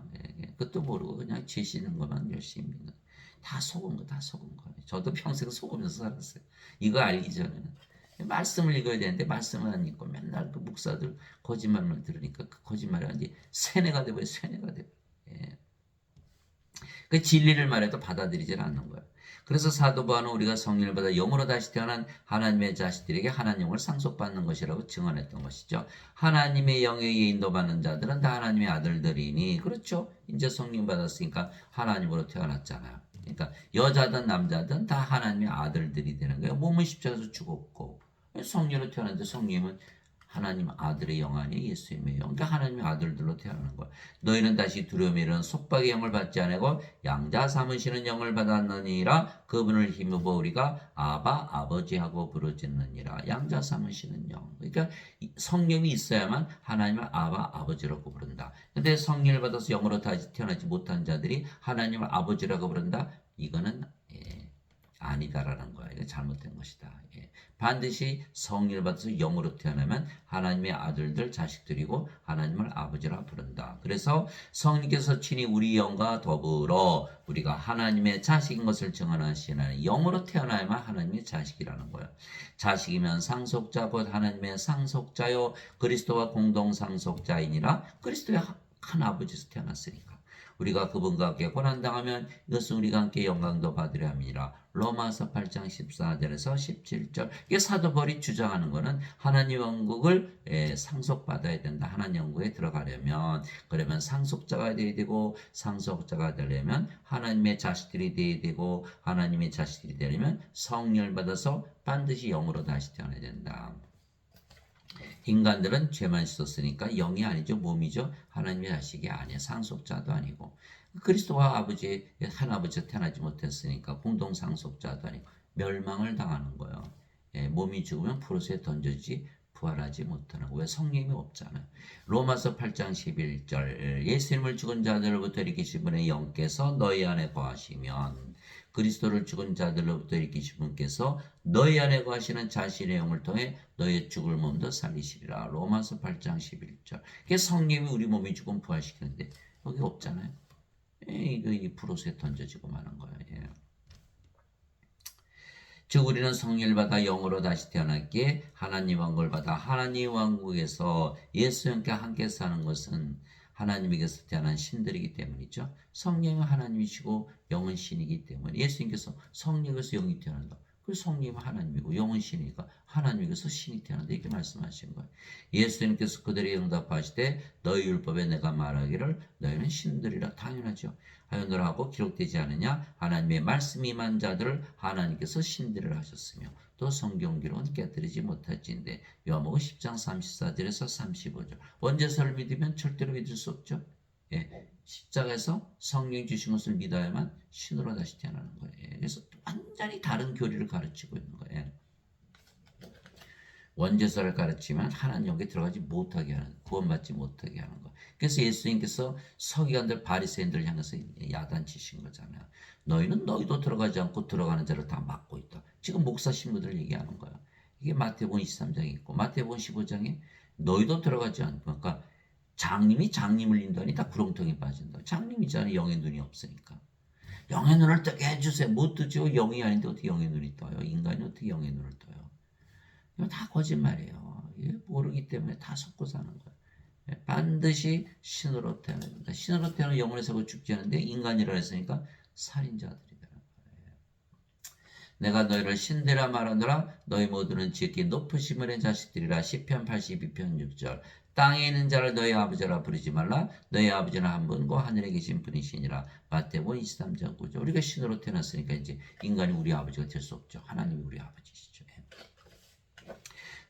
그것도 모르고 그냥 죄 씻는 것만 열심히 믿는 다 속은 거예요. 저도 평생 속으면서 살았어요. 이거 알기 전에는 말씀을 읽어야 되는데 말씀을 안 읽고 맨날 그 목사들 거짓말만 들으니까 그 거짓말이 완전히 세뇌가 되고요. 그 진리를 말해도 받아들이질 않는 거예요. 그래서 사도 바울은 우리가 성령을 받아 영으로 다시 태어난 하나님의 자식들에게 하나님을 상속받는 것이라고 증언했던 것이죠. 하나님의 영에 인도받는 자들은 다 하나님의 아들들이니 그렇죠. 이제 성령 받았으니까 하나님으로 태어났잖아요. 그러니까 여자든 남자든 다 하나님의 아들들이 되는 거예요. 몸은 십자가에서 죽었고 성령으로 태어났는데 성령은 하나님 아들의 영 아니에요. 예수님의 영. 그러니까 하나님의 아들들로 태어나는 거야. 너희는 다시 두려움에 이르는 속박의 영을 받지 아니고 양자 삼으시는 영을 받았느니라. 그분을 힘입어 우리가 아바 아버지하고 부르짖느니라. 양자 삼으시는 영. 그러니까 성령이 있어야만 하나님을 아바 아버지라고 부른다. 근데 성령을 받아서 영으로 다시 태어나지 못한 자들이 하나님을 아버지라고 부른다. 이거는 아니다라는 거야. 이거 잘못된 것이다. 반드시 성령을 받아서 영으로 태어나면 하나님의 아들들 자식들이고 하나님을 아버지라 부른다. 그래서 성령께서 친히 우리 영과 더불어 우리가 하나님의 자식인 것을 증언하시는 영으로 태어나야만 하나님의 자식이라는 거예요. 자식이면 상속자 곧 하나님의 상속자요 그리스도와 공동 상속자이니라. 그리스도의 한 아버지에서 태어났으니까. 우리가 그분과 함께 고난당하면 이것은 우리가 함께 영광도 받으려 함이라. 로마서 8장 14절에서 17절. 이게 사도 바울이 주장하는 것은 하나님 왕국을 상속받아야 된다. 하나님 왕국에 들어가려면 그러면 상속자가 되어야 되고 상속자가 되려면 하나님의 자식들이 되어야 되고 하나님의 자식들이 되려면 성령을 받아서 반드시 영으로 다시 태어나야 된다. 인간들은 죄만 씻었으니까 영이 아니죠. 몸이죠. 하나님의 자식이 아니에요. 상속자도 아니고. 그리스도와 아버지, 한 아버지가 태어나지 못했으니까 공동상속자도 아니고 멸망을 당하는 거예요. 몸이 죽으면 프로스에 던져지지 부활하지 못하는 거예요. 왜 성령이 없잖아요. 로마서 8장 11절 예수님을 죽은 자들로부터 일으키신 분의 영께서 너희 안에 거하시면 그리스도를 죽은 자들로부터 일으키신 분께서 너희 안에 거하시는 자신의 영을 통해 너의 죽을 몸도 살리시리라. 로마서 8장 11절. 그게 성령이 우리 몸이 죽으면 부활시키는데 여기 없잖아요. 이거 이 프로스에 던져지고 마는 거예요. 즉 우리는 성령을 받아 영으로 다시 태어났기에 하나님 왕국을 받아 하나님 왕국에서 예수님과 함께 사는 것은 하나님에게서 태어난 신들이기 때문이죠. 성령은 하나님이시고 영은 신이기 때문에 예수님께서 성령에서 영이 태어난다. 그 성령은 하나님이고 영은 신이니까 하나님에게서 신이 태어난다 이렇게 말씀하신 거예요. 예수님께서 그들에게 응답하시되 너희 율법에 내가 말하기를 너희는 신들이라 당연하죠. 하였노라 하고 기록되지 않으냐 하나님의 말씀이 임한 자들을 하나님께서 신들을 하셨으며 또 성경 기록은 깨뜨리지 못할진대 요한복음 10장 34절에서 35절 원죄서를 믿으면 절대로 믿을 수 없죠. 예, 십자가에서 성령 주신 것을 믿어야만 신으로 다시 태어나는 거예요. 그래서 완전히 다른 교리를 가르치고 있는 거예요. 원죄서를 가르치면 하나님께 들어가지 못하게 하는, 구원받지 못하게 하는 거. 그래서 예수님께서 서기관들 바리새인들 향해서 야단치신 거잖아요. 너희는 너희도 들어가지 않고 들어가는 자를 다 막고 있다. 지금 목사 신부들 얘기하는 거야. 이게 마태복음 23장에 있고 마태복음 15장에 너희도 들어가지 않고 그러니까 장님이 장님을 인도하니 다 구렁텅이에 빠진다. 장님이잖아요. 영의 눈이 없으니까. 영의 눈을 뜨게 해주세요. 못 뜨죠. 영이 아닌데 어떻게 영의 눈이 떠요. 인간이 어떻게 영의 눈을 떠요. 이거 다 거짓말이에요. 모르기 때문에 다 속고 사는 거예요. 반드시 신으로 태어납니다. 신으로 태어나 영원히 살고 죽지 않는데 인간이라 했으니까 살인자들이 되는 거예요. 내가 너희를 신되라 말하노라 너희 모두는 지극히 높으심의 자식들이라 시편 82편 6절 땅에 있는 자를 너희 아버지라 부르지 말라 너희 아버지는 한 분고 하늘에 계신 분이시니라 마태복음 23장 9절 우리가 신으로 태어났으니까 이제 인간이 우리 아버지가 될 수 없죠. 하나님이 우리 아버지시죠.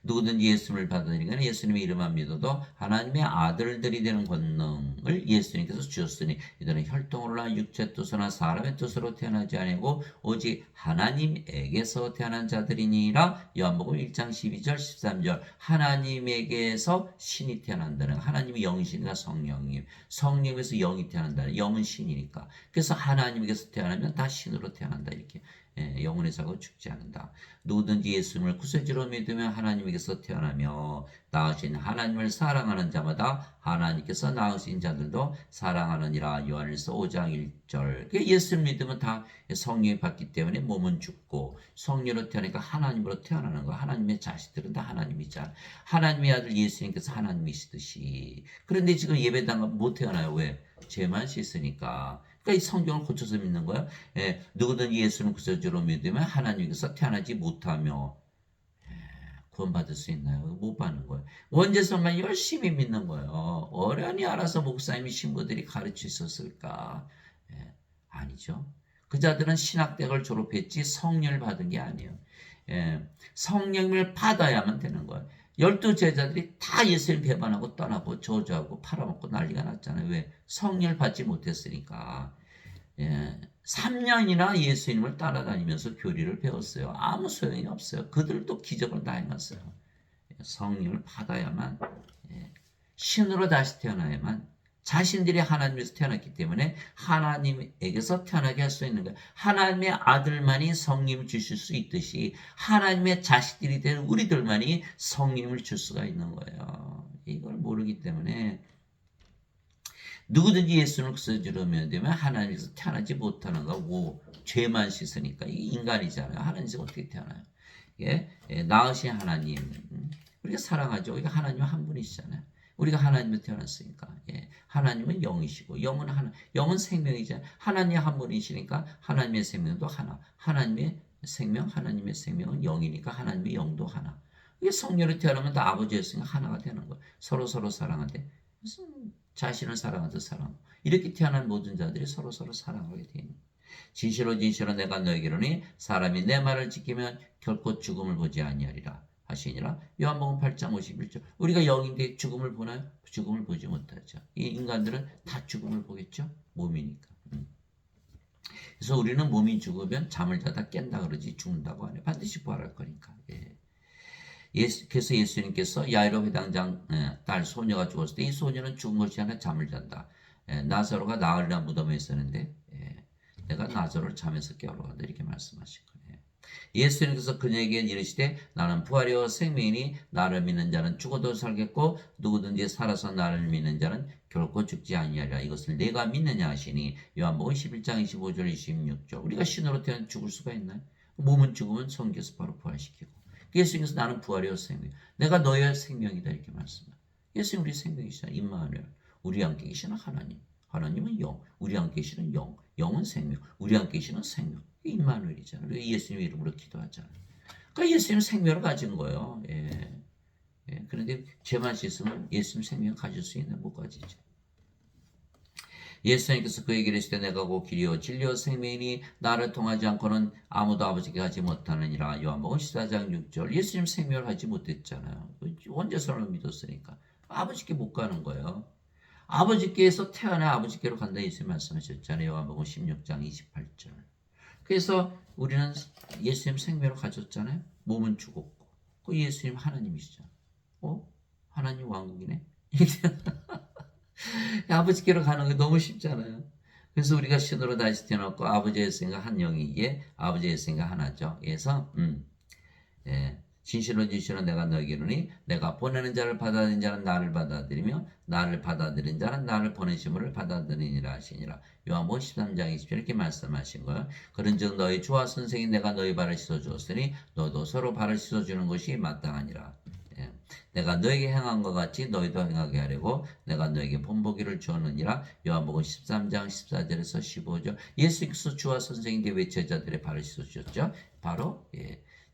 누구든지 예수님을 받으니까 예수님의 이름만 믿어도 하나님의 아들들이 되는 권능을 예수님께서 주셨으니 이들은 혈통으로나 육체 뜻으로나 사람의 뜻으로 태어나지 아니고 오직 하나님에게서 태어난 자들이니라. 요한복음 1장 12절 13절 하나님에게서 신이 태어난다는 하나님이 영이시니까 성령님 성령에서 영이 태어난다는 영은 신이니까 그래서 하나님에게서 태어나면 다 신으로 태어난다 이렇게 영원히 살고 죽지 않는다. 누구든지 예수님을 구세주로 믿으면 하나님에게서 태어나며 낳으신 하나님을 사랑하는 자마다 하나님께서 낳으신 자들도 사랑하느니라. 요한일서 5장 1절 예수를 믿으면 다 성령이 받기 때문에 몸은 죽고 성령으로 태어나니까 하나님으로 태어나는 거. 하나님의 자식들은 다 하나님이잖아. 하나님의 아들 예수님께서 하나님이시듯이 그런데 지금 예배당 못 태어나요. 왜? 죄만 씻으니까. 그러니까 이 성경을 고쳐서 믿는 거야. 누구든지 예수를 구세주로 믿으면 하나님께서 태어나지 못하며 구원받을 수 있나요? 못 받는 거예요. 원죄서만 열심히 믿는 거예요. 어련히 알아서 목사님이 신부들이 가르치셨을까? 아니죠. 그 자들은 신학대학을 졸업했지 성령을 받은 게 아니에요. 성령을 받아야만 되는 거예요. 12제자들이 다 예수님 배반하고 떠나고 저주하고 팔아먹고 난리가 났잖아요. 왜? 성령을 받지 못했으니까. 3년이나 예수님을 따라다니면서 교리를 배웠어요. 아무 소용이 없어요. 그들도 기적을 다 행했어요. 성령을 받아야만 신으로 다시 태어나야만 자신들이 하나님에서 태어났기 때문에 하나님에게서 태어나게 할 수 있는 거예요. 하나님의 아들만이 성령을 주실 수 있듯이 하나님의 자식들이 된 우리들만이 성령을 줄 수가 있는 거예요. 이걸 모르기 때문에 누구든지 예수를 구세주로 믿으면 하나님에서 태어나지 못하는 거고 죄만 씻으니까 이게 인간이잖아요. 하나님에서 어떻게 태어나요? 낳으신 하나님 우리가 사랑하죠. 우리가 하나님 한 분이시잖아요. 우리가 하나님으로 태어났으니까 하나님은 영이시고 영은 생명이잖아요. 하나님 한 분이시니까 하나님의 생명도 하나. 하나님의 생명은 영이니까 하나님의 영도 하나. 이게 성령으로 태어나면 다 아버지였으니까 하나가 되는 거예요. 서로 사랑하되 무슨 자신을 사랑하듯 사랑하고 이렇게 태어난 모든 자들이 서로 사랑하게 되어 있는 거예요. 진실로 내가 너에게 이르노니 사람이 내 말을 지키면 결코 죽음을 보지 아니하리라 하시니라. 요한복음 8장 51절 우리가 영인데 죽음을 보나요? 죽음을 보지 못하죠. 이 인간들은 다 죽음을 보겠죠. 몸이니까. 그래서 우리는 몸이 죽으면 잠을 자다 깬다 그러지 죽는다고 하네. 반드시 부활할 거니까. 그래서 예수님께서 야이로 회당장 딸 소녀가 죽었을 때 이 소녀는 죽은 것이 아니라 잠을 잔다. 나사로가 나흘이나 무덤에 있었는데 내가 나사로를 잠에서 깨우러간다 이렇게 말씀하신 거예요. 예수님께서 그녀에게 이르시되 나는 부활이요 생명이니 나를 믿는 자는 죽어도 살겠고 누구든지 살아서 나를 믿는 자는 결코 죽지 아니하리라. 이것을 내가 믿느냐 하시니 요한복음 11장 25절 26절 우리가 신으로 태어나 죽을 수가 있나요? 몸은 죽으면 성경에서 바로 부활시키고 예수님께서 나는 부활이요 생명 내가 너의 생명이다 이렇게 말씀합니다. 예수님 우리 생명이시잖아요. 임마누엘 우리 함께 계시는 하나님. 하나님은 영, 우리 함께 계시는 영, 영은 생명, 우리 함께 계시는 생명. 임마누엘이잖아요. 예수님 이름으로 기도하잖아요. 그러니까 예수님 생명을 가진 거예요. 예. 예. 그런데 죄만 씻으면 예수님 생명 가질 수 있는 못 가지죠. 예수님께서 그에게 이르시되 내가 곧 길이요 진리요 생명이니 나를 통하지 않고는 아무도 아버지께 가지 못하느니라. 요한복음 14장 6절. 예수님 생명을 가지 못했잖아요. 원죄선을 믿었으니까 아버지께 못 가는 거예요. 아버지께서 태어나 아버지께로 간다 예수님 말씀하셨잖아요. 요한복음 16장 28절. 그래서 우리는 예수님 생명을 가졌잖아요. 몸은 죽었고 그 예수님 하나님이시죠. 하나님 왕국이네. 아버지께로 가는 게 너무 쉽잖아요. 그래서 우리가 신으로 다시 태어났고 아버지의 생각 한 영이기에 아버지의 생각 하나죠. 그래서 예, 진실로 진실로 내가 너에게 이르노니 내가 보내는 자를 받아들인 자는 나를 받아들이며 나를 받아들인 자는 나를 보내심을 받아들이니라 하시니라. 요한복음 13장 20절 이렇게 말씀하신 거예요. 그런즉 너희 주와 선생이 내가 너희 발을 씻어주었으니 너도 서로 발을 씻어주는 것이 마땅하니라. 예. 내가 너에게 행한 것 같이 너희도 행하게 하려고 내가 너에게 본보기를 주었느니라. 요한복음 13장 14절에서 15절. 예수께서 주와 선생님께 왜 제자들의 발을 씻어주셨죠? 바로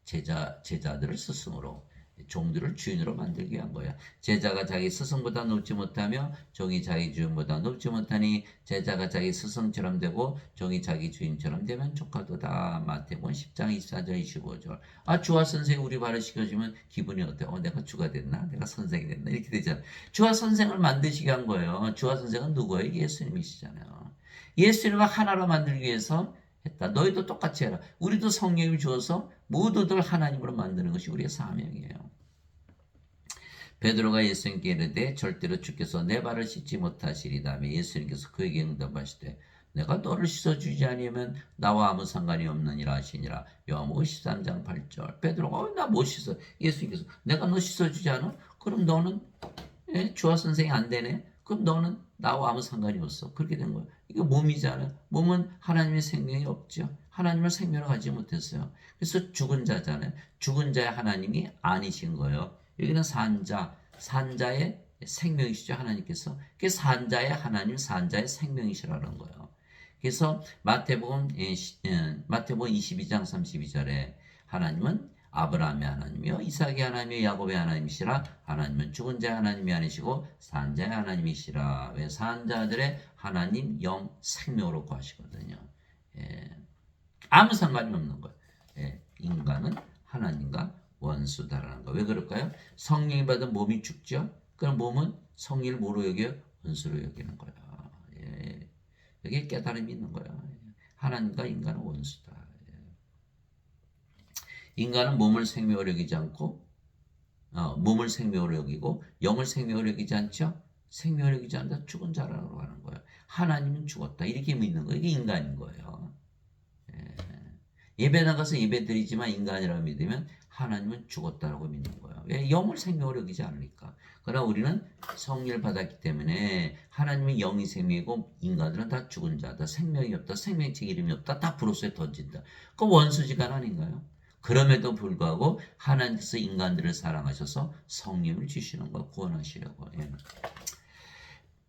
제자들을 스승으로 종들을 주인으로 만들기 위한 거야. 제자가 자기 스승보다 높지 못하며 종이 자기 주인보다 높지 못하니 제자가 자기 스승처럼 되고 종이 자기 주인처럼 되면 족하도다. 마태복음 10장 24절 25절. 주와 선생이 우리 발을 씻겨주면 기분이 어때? 내가 주가 됐나? 내가 선생이 됐나? 이렇게 되잖아. 주와 선생을 만드시게 한 거예요. 주와 선생은 누구예요? 예수님이시잖아요. 예수님을 하나로 만들기 위해서 했다. 너희도 똑같이 해라. 우리도 성령을 주어서 모두들 하나님으로 만드는 것이 우리의 사명이에요. 베드로가 예수님께 이르되 절대로 주께서 내 발을 씻지 못하시리다며 예수님께서 그에게 응답하시되 내가 너를 씻어주지 아니하면 나와 아무 상관이 없느니라 하시니라. 요한복음 13장 8절. 베드로가 나 못 씻어. 예수님께서 내가 너 씻어주지 않아? 그럼 너는 주와 선생이 안 되네. 그럼 너는 나와 아무 상관이 없어. 그렇게 된 거예요. 이게 몸이잖아요. 몸은 하나님의 생명이 없죠. 하나님을 생명을 가지 못했어요. 그래서 죽은 자잖아요. 죽은 자의 하나님이 아니신 거예요. 여기는 산자의 생명이시죠. 하나님께서. 그게 산자의 하나님, 산자의 생명이시라는 거예요. 그래서 마태복음 22장 32절에 하나님은 아브라함의 하나님이요 이삭의 하나님이요 야곱의 하나님이시라. 하나님은 죽은 자의 하나님이 아니시고 산자의 하나님이시라. 왜 산자들의 하나님 영 생명으로 구하시거든요. 아무 상관이 없는 거예요. 인간은 하나님과 원수다라는 거. 왜 그럴까요? 성령이 받은 몸이 죽죠. 그럼 몸은 성령을 뭐로 여겨요? 원수로 여기는 거야. 여기에 깨달음이 있는 거야. 하나님과 인간은 원수다. 인간은 몸을 생명으로 여기지 않고 몸을 생명으로 여기고 영을 생명으로 여기지 않죠. 생명으로 여기지 않는다. 죽은 자라고 하는 거예요. 하나님은 죽었다. 이렇게 믿는 거예요. 이게 인간인 거예요. 예배 나가서 예배 드리지만 인간이라고 믿으면 하나님은 죽었다라고 믿는 거예요. 왜? 영을 생명으로 여기지 않으니까. 그러나 우리는 성령을 받았기 때문에 하나님은 영이 생명이고 인간들은 다 죽은 자다. 생명이 없다. 생명책 이름이 없다. 다 불로소에 던진다. 그 원수지간 아닌가요? 그럼에도 불구하고 하나님께서 인간들을 사랑하셔서 성령을 주시는 거 구원하시려고.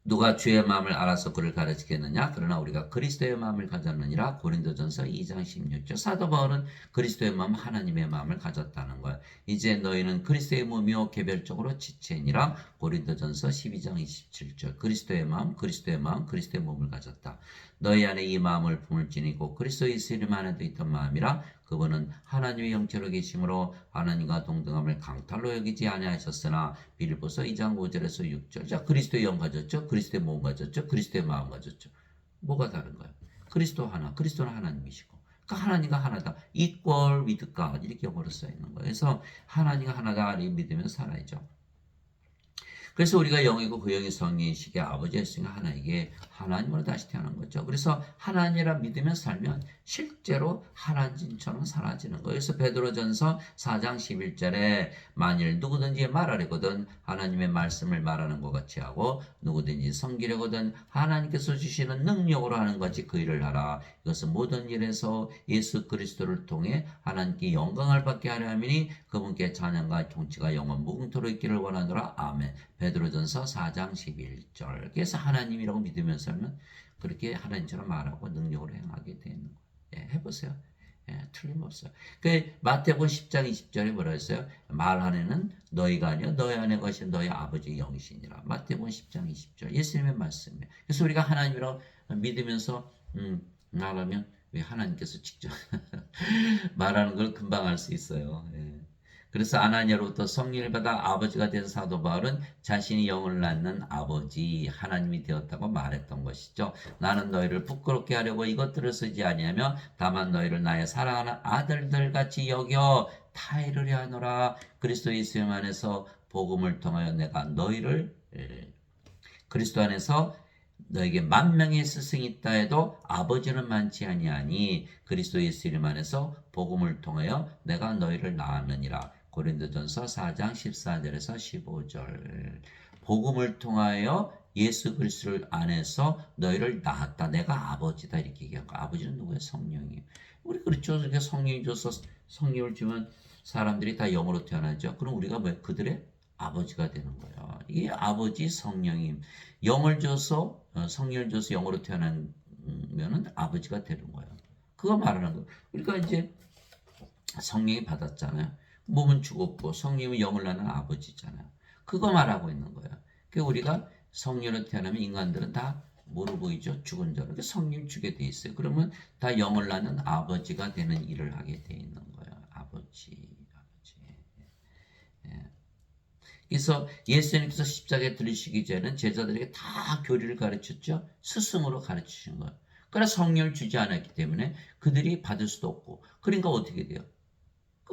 누가 주의 마음을 알아서 그를 가르치겠느냐? 그러나 우리가 그리스도의 마음을 가졌느니라. 고린도전서 2장 16절. 사도 바울은 그리스도의 마음, 하나님의 마음을 가졌다는 거야. 이제 너희는 그리스도의 몸이요 개별적으로 지체니라. 고린도전서 12장 27절. 그리스도의 마음, 그리스도의 마음, 그리스도의 몸을 가졌다. 너희 안에 이 마음을 품을지니 곧 그리스도 예수님 안에도 있던 마음이라. 그분은 하나님의 영체로 계심으로 하나님과 동등함을 강탈로 여기지 아니하셨으나. 빌립보서 2장 5절에서 6절. 자, 그리스도의 영 가졌죠. 그리스도의 몸 가졌죠. 그리스도의 마음 가졌죠. 뭐가 다른 거예요? 그리스도 하나. 그리스도는 하나님이시고. 그러니까 하나님과 하나다. equal with God. 이렇게 영어로 써 있는 거예요. 그래서 하나님과 하나다. 이렇게 믿으면 살아야죠. 그래서 우리가 영이고 그 영이 성령이시기에 아버지의 성이 하나이기에 하나님으로 다시 태어난 거죠. 그래서 하나님이라 믿으며 살면 실제로 하나님처럼 사라지는 거예요. 그래서 베드로전서 4장 11절에 만일 누구든지 말하려거든 하나님의 말씀을 말하는 것 같이 하고 누구든지 섬기려거든 하나님께서 주시는 능력으로 하는 것 같이 그 일을 하라. 이것은 모든 일에서 예수 그리스도를 통해 하나님께 영광을 받게 하려 함이니 그분께 찬양과 통치가 영원 무궁토록 있기를 원하노라. 아멘. 베드로전서 4장 11절. 그래서 하나님이라고 믿으면서 하면 그렇게 하나님처럼 말하고 능력으로 행하게 되는 거예요. 예, 해보세요. 예, 틀림없어요. 그 마태복음 10장 20절에 뭐라 했어요? 말 안에는 너희가 아니요 너희 안에 것이 너희 아버지 영이시니라. 마태복음 10장 20절 예수님의 말씀이에요. 그래서 우리가 하나님이라고 믿으면서 말하면 왜 하나님께서 직접 말하는 걸 금방 알 수 있어요. 예. 그래서 아나니아로부터 성령을 받아 아버지가 된 사도 바울은 자신이 영을 낳는 아버지 하나님이 되었다고 말했던 것이죠. 나는 너희를 부끄럽게 하려고 이것들을 쓰지 아니하며 다만 너희를 나의 사랑하는 아들들 같이 여겨 타이르려 하노라. 그리스도 예수 안에서 복음을 통하여 내가 너희를 그리스도 안에서 너에게 만명의 스승이 있다 해도 아버지는 많지 아니하니 그리스도 예수 이름 안에서 복음을 통하여 내가 너희를 낳았느니라. 고린도전서 4장 14절에서 15절. 복음을 통하여 예수 그리스도를 안에서 너희를 낳았다. 내가 아버지다 이렇게 얘기한 거. 아버지는 누구예요? 성령이에요. 우리 그렇죠. 이렇게 성령이 줘서 성령을 주면 사람들이 다 영으로 태어나죠. 그럼 우리가 뭐 그들의 아버지가 되는 거예요. 이게 아버지 성령임. 영을 줘서 성령을 줘서 영으로 태어나면은 아버지가 되는 거예요. 그거 말하는 거예요. 우리가 이제 성령이 받았잖아요. 몸은 죽었고 성령이 영을 낳는 아버지잖아요. 그거 말하고 있는 거예요. 그 우리가 성령으로 태어나면 인간들은 다 뭐로 보이죠? 죽은 자로. 성령을 주게 돼 있어요. 그러면 다 영을 낳는 아버지가 되는 일을 하게 돼 있는 거예요. 아버지. 그래서 예수님께서 십자가에 들리시기 전에는 제자들에게 다 교리를 가르쳤죠. 스승으로 가르치신 거예요. 그러나 성령을 주지 않았기 때문에 그들이 받을 수도 없고 그러니까 어떻게 돼요?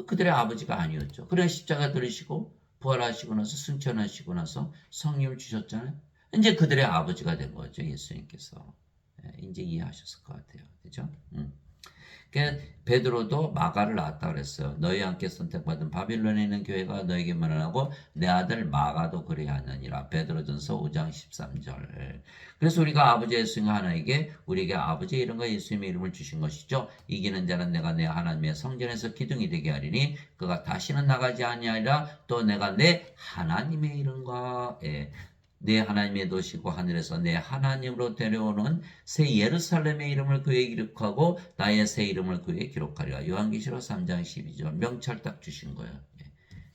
그들의 아버지가 아니었죠. 그래서 십자가 들으시고 부활하시고 나서 승천하시고 나서 성령을 주셨잖아요. 이제 그들의 아버지가 된 거죠. 예수님께서. 이제 이해하셨을 것 같아요. 그죠? 그러니까 베드로도 마가를 낳았다 그랬어요. 너희와 함께 선택받은 바빌론에 있는 교회가 너에게 말하고 내 아들 마가도 그래야 하느니라. 베드로전서 5장 13절. 그래서 우리가 아버지 예수님 하나에게 우리에게 아버지의 이름과 예수님의 이름을 주신 것이죠. 이기는 자는 내가 내 하나님의 성전에서 기둥이 되게 하리니 그가 다시는 나가지 아니하리라. 또 내가 내 하나님의 이름과 내 하나님의 도시고 하늘에서 내 하나님으로 데려오는 새 예루살렘의 이름을 그에게 기록하고 나의 새 이름을 그에게 기록하리라. 요한계시록 3장 12절 명찰 딱 주신 거예요.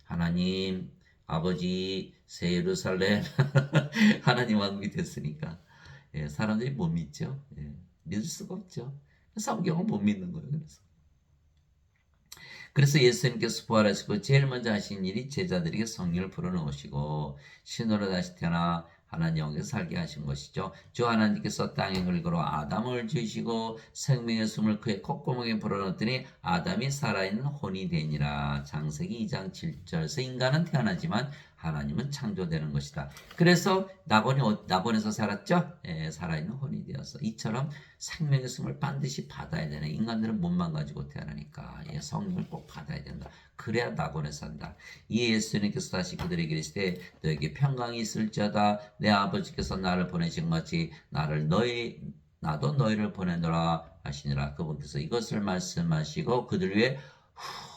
하나님, 아버지, 새 예루살렘 하나님 왕국이 됐으니까 사람들이 못 믿죠. 믿을 수가 없죠. 성경은 못 믿는 거예요. 그래서 예수님께서 부활하시고 제일 먼저 하신 일이 제자들에게 성령을 불어넣으시고 신으로 다시 태어나 하나님 영에서 살게 하신 것이죠. 주 하나님께서 땅에 흙으로 아담을 지으시고 생명의 숨을 그의 콧구멍에 불어넣었더니 아담이 살아있는 혼이 되니라. 창세기 2장 7절에서 인간은 태어나지만 하나님은 창조되는 것이다. 그래서 낙원에서 살았죠? 살아있는 혼이 되어서 이처럼 생명의 숨을 반드시 받아야 되네. 인간들은 몸만 가지고 태어나니까 성령을 꼭 받아야 된다. 그래야 낙원에 산다. 이 예수님께서 다시 그들에게 이르시되 너에게 평강이 있을지어다. 내 아버지께서 나를 보내신 같이 나도 너희를 보내노라 하시니라. 그분께서 이것을 말씀하시고 그들 위해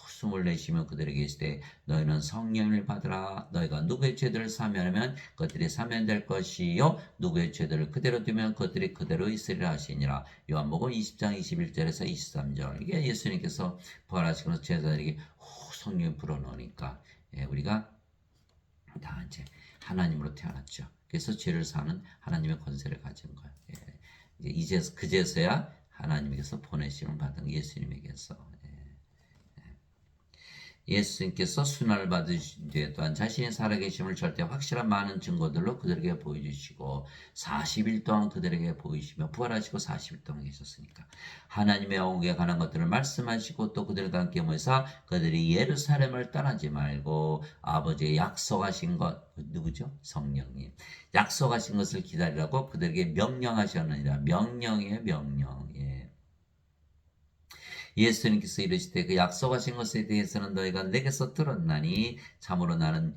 숨을 내쉬며 그들에게 이르시되 너희는 성령을 받으라. 너희가 누구의 죄들을 사면하면 그들이 사면될 것이요 누구의 죄들을 그대로 두면 그들이 그대로 있으리라 하시니라. 요한복음 20장 21절에서 23절. 이게 예수님께서 부활하시고 나서 제자들에게 성령을 불어넣으니까 우리가 다 이제 하나님으로 태어났죠. 그래서 죄를 사는 하나님의 권세를 가진 거예요. 이제 그제서야 하나님께서 보내심을 받은 예수님에게서. 예수님께서 순환을 받으신 뒤에 또한 자신이 살아계심을 절대 확실한 많은 증거들로 그들에게 보여주시고 40일 동안 그들에게 보이시며 부활하시고 40일 동안 계셨으니까 하나님의 왕국에 관한 것들을 말씀하시고 또 그들과 함께 모여서 그들이 예루살렘을 떠나지 말고 아버지의 약속하신 것 누구죠? 성령님 약속하신 것을 기다리라고 그들에게 명령하셨느니라. 명령이에요. 명령. 예수님께서 이르시되 그 약속하신 것에 대해서는 너희가 내게서 들었나니 참으로 나는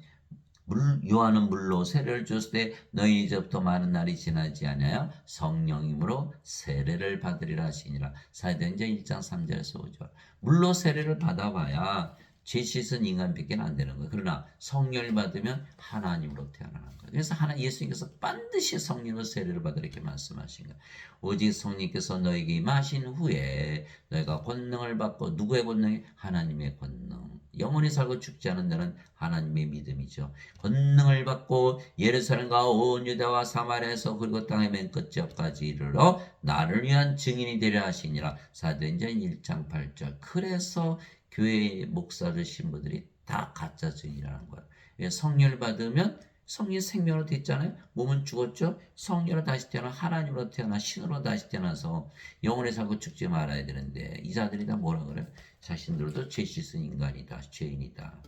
요한은 물로 세례를 주었을 때 너희 이제부터 많은 날이 지나지 아니하여 성령님으로 세례를 받으리라 하시니라. 사도행전 1장 3절에서 5절. 물로 세례를 받아봐야 죄 씻은 인간밖에 안 되는 거예요. 그러나 성령을 받으면 하나님으로 태어나는 거예요. 그래서 예수님께서 반드시 성령으로 세례를 받으라 이렇게 말씀하신 거예요. 오직 성령께서 너에게 임하신 후에 너희가 권능을 받고, 누구의 권능이? 하나님의 권능. 영원히 살고 죽지 않은 자는 하나님의 믿음이죠. 권능을 받고 예루살렘과 온 유다와 사마리아에서 그리고 땅의 맨 끝까지 이르러 나를 위한 증인이 되려 하시니라. 사도행전 1장 8절. 그래서 교회 목사들 신부들이 다 가짜 증인이라는 거예요. 성령을 받으면 성령이 생명으로 됐잖아요. 몸은 죽었죠. 성령으로 다시 태어나 하나님으로 태어나 신으로 다시 태어나서 영원히 살고 죽지 말아야 되는데, 이 자들이 다 뭐라 그래요? 자신들도 죄 씻은 인간이다, 죄인이다.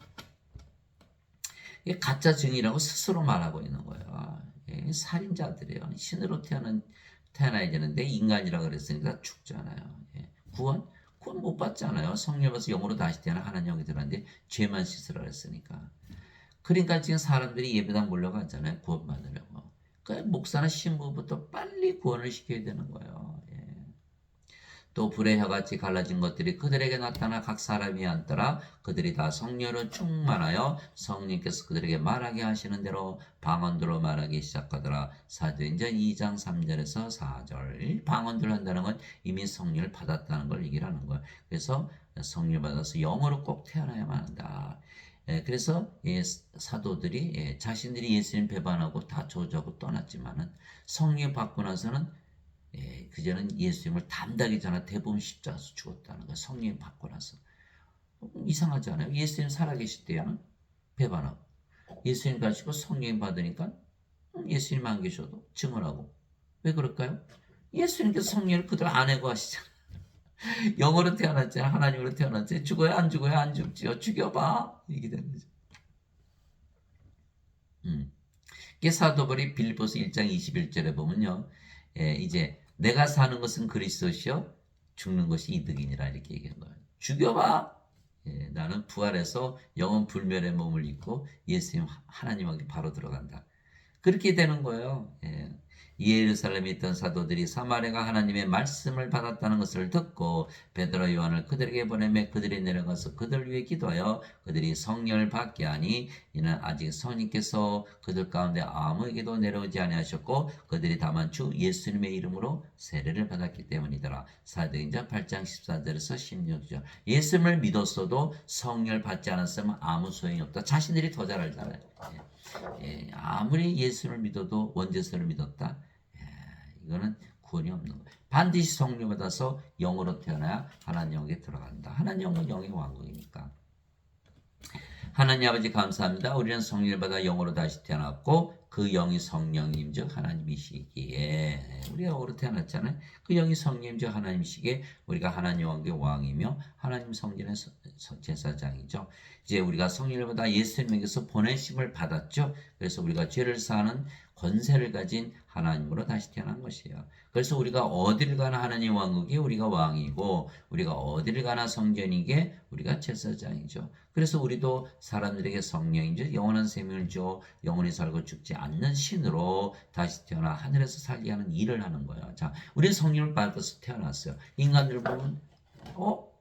이게 가짜 증인이라고 스스로 말하고 있는 거예요. 살인자들이에요. 신으로 태어나야 되는데 인간이라 그랬으니까 죽잖아요. 구원 못 받잖아요. 성령 받아서 영으로 다시 태어나 하나님 영이 들어왔는데 죄만 씻으라 그랬으니까. 그러니까 지금 사람들이 예배당 몰려가잖아요. 구원 받으려고. 그러니까 목사나 신부부터 빨리 구원을 시켜야 되는 거예요. 또 불의 혀같이 갈라진 것들이 그들에게 나타나 각 사람이 앉더라. 그들이 다 성령으로 충만하여 성령께서 그들에게 말하게 하시는 대로 방언들로 말하기 시작하더라. 사도행전 2장 3절에서 4절. 방언들을 한다는 건 이미 성령을 받았다는 걸 얘기하는 거예요. 그래서 성령을 받아서 영으로 꼭 태어나야만 한다. 그래서 사도들이 자신들이 예수님 배반하고 다 저주하고 떠났지만은 성령 받고 나서는 그전은 예수님을 담당하기 전에 대부분 십자가에서 죽었다는 거예요. 성령 받고 나서. 이상하지 않아요? 예수님 살아계실 때는 배반하고, 예수님 가시고 성령 받으니까 예수님 안 계셔도 증언하고. 왜 그럴까요? 예수님께서 성령을 그들 안 해고 하시잖아요. 영으로 태어났잖아요. 하나님으로 태어났잖아요. 죽어야 안 죽어야 안 죽지요. 죽여봐. 이게 되는 거죠. 사도벌이 빌립보서 1장 21절에 보면요. 이제 내가 사는 것은 그리스도시요 죽는 것이 이득이니라 이렇게 얘기한 거예요. 죽여봐. 나는 부활해서 영원 불멸의 몸을 입고 예수님 하나님에게 바로 들어간다. 그렇게 되는 거예요. 예루살렘에 있던 사도들이 사마리아가 하나님의 말씀을 받았다는 것을 듣고 베드로 요한을 그들에게 보내매 그들이 내려가서 그들 위해 기도하여 그들이 성령을 받게 하니, 이는 아직 성령께서 그들 가운데 아무에게도 내려오지 아니하셨고 그들이 다만 주 예수님의 이름으로 세례를 받았기 때문이더라. 사도행전 8장 14절에서 16절. 예수님을 믿었어도 성령을 받지 않았으면 아무 소용이 없다. 자신들이 더 잘 알잖아요. 아무리 예수를 믿어도 원죄서를 믿었다. 이거는 구원이 없는 거예요. 반드시 성령 받아서 영으로 태어나야 하나님 영에 들어간다. 하나님 영은 영의 왕국이니까. 하나님 아버지 감사합니다. 우리는 성령을 받아 영으로 다시 태어났고 그 영이 성령님 즉 하나님이시기에, 우리가 영으로 태어났잖아요. 그 영이 성령님 즉 하나님이시기에 우리가 하나님 왕의 왕이며 하나님 성전의 제사장이죠. 이제 우리가 성령을 받아 예수님에게서 보내심을 받았죠. 그래서 우리가 죄를 사하는 권세를 가진 하나님으로 다시 태어난 것이에요. 그래서 우리가 어디를 가나 하나님 왕국에 우리가 왕이고, 우리가 어디를 가나 성전이게 우리가 제사장이죠. 그래서 우리도 사람들에게 성령이죠. 영원한 생명을 줘 영원히 살고 죽지 않는 신으로 다시 태어나 하늘에서 살게 하는 일을 하는 거예요. 자, 우리는 성령을 받아서 태어났어요. 인간들 보면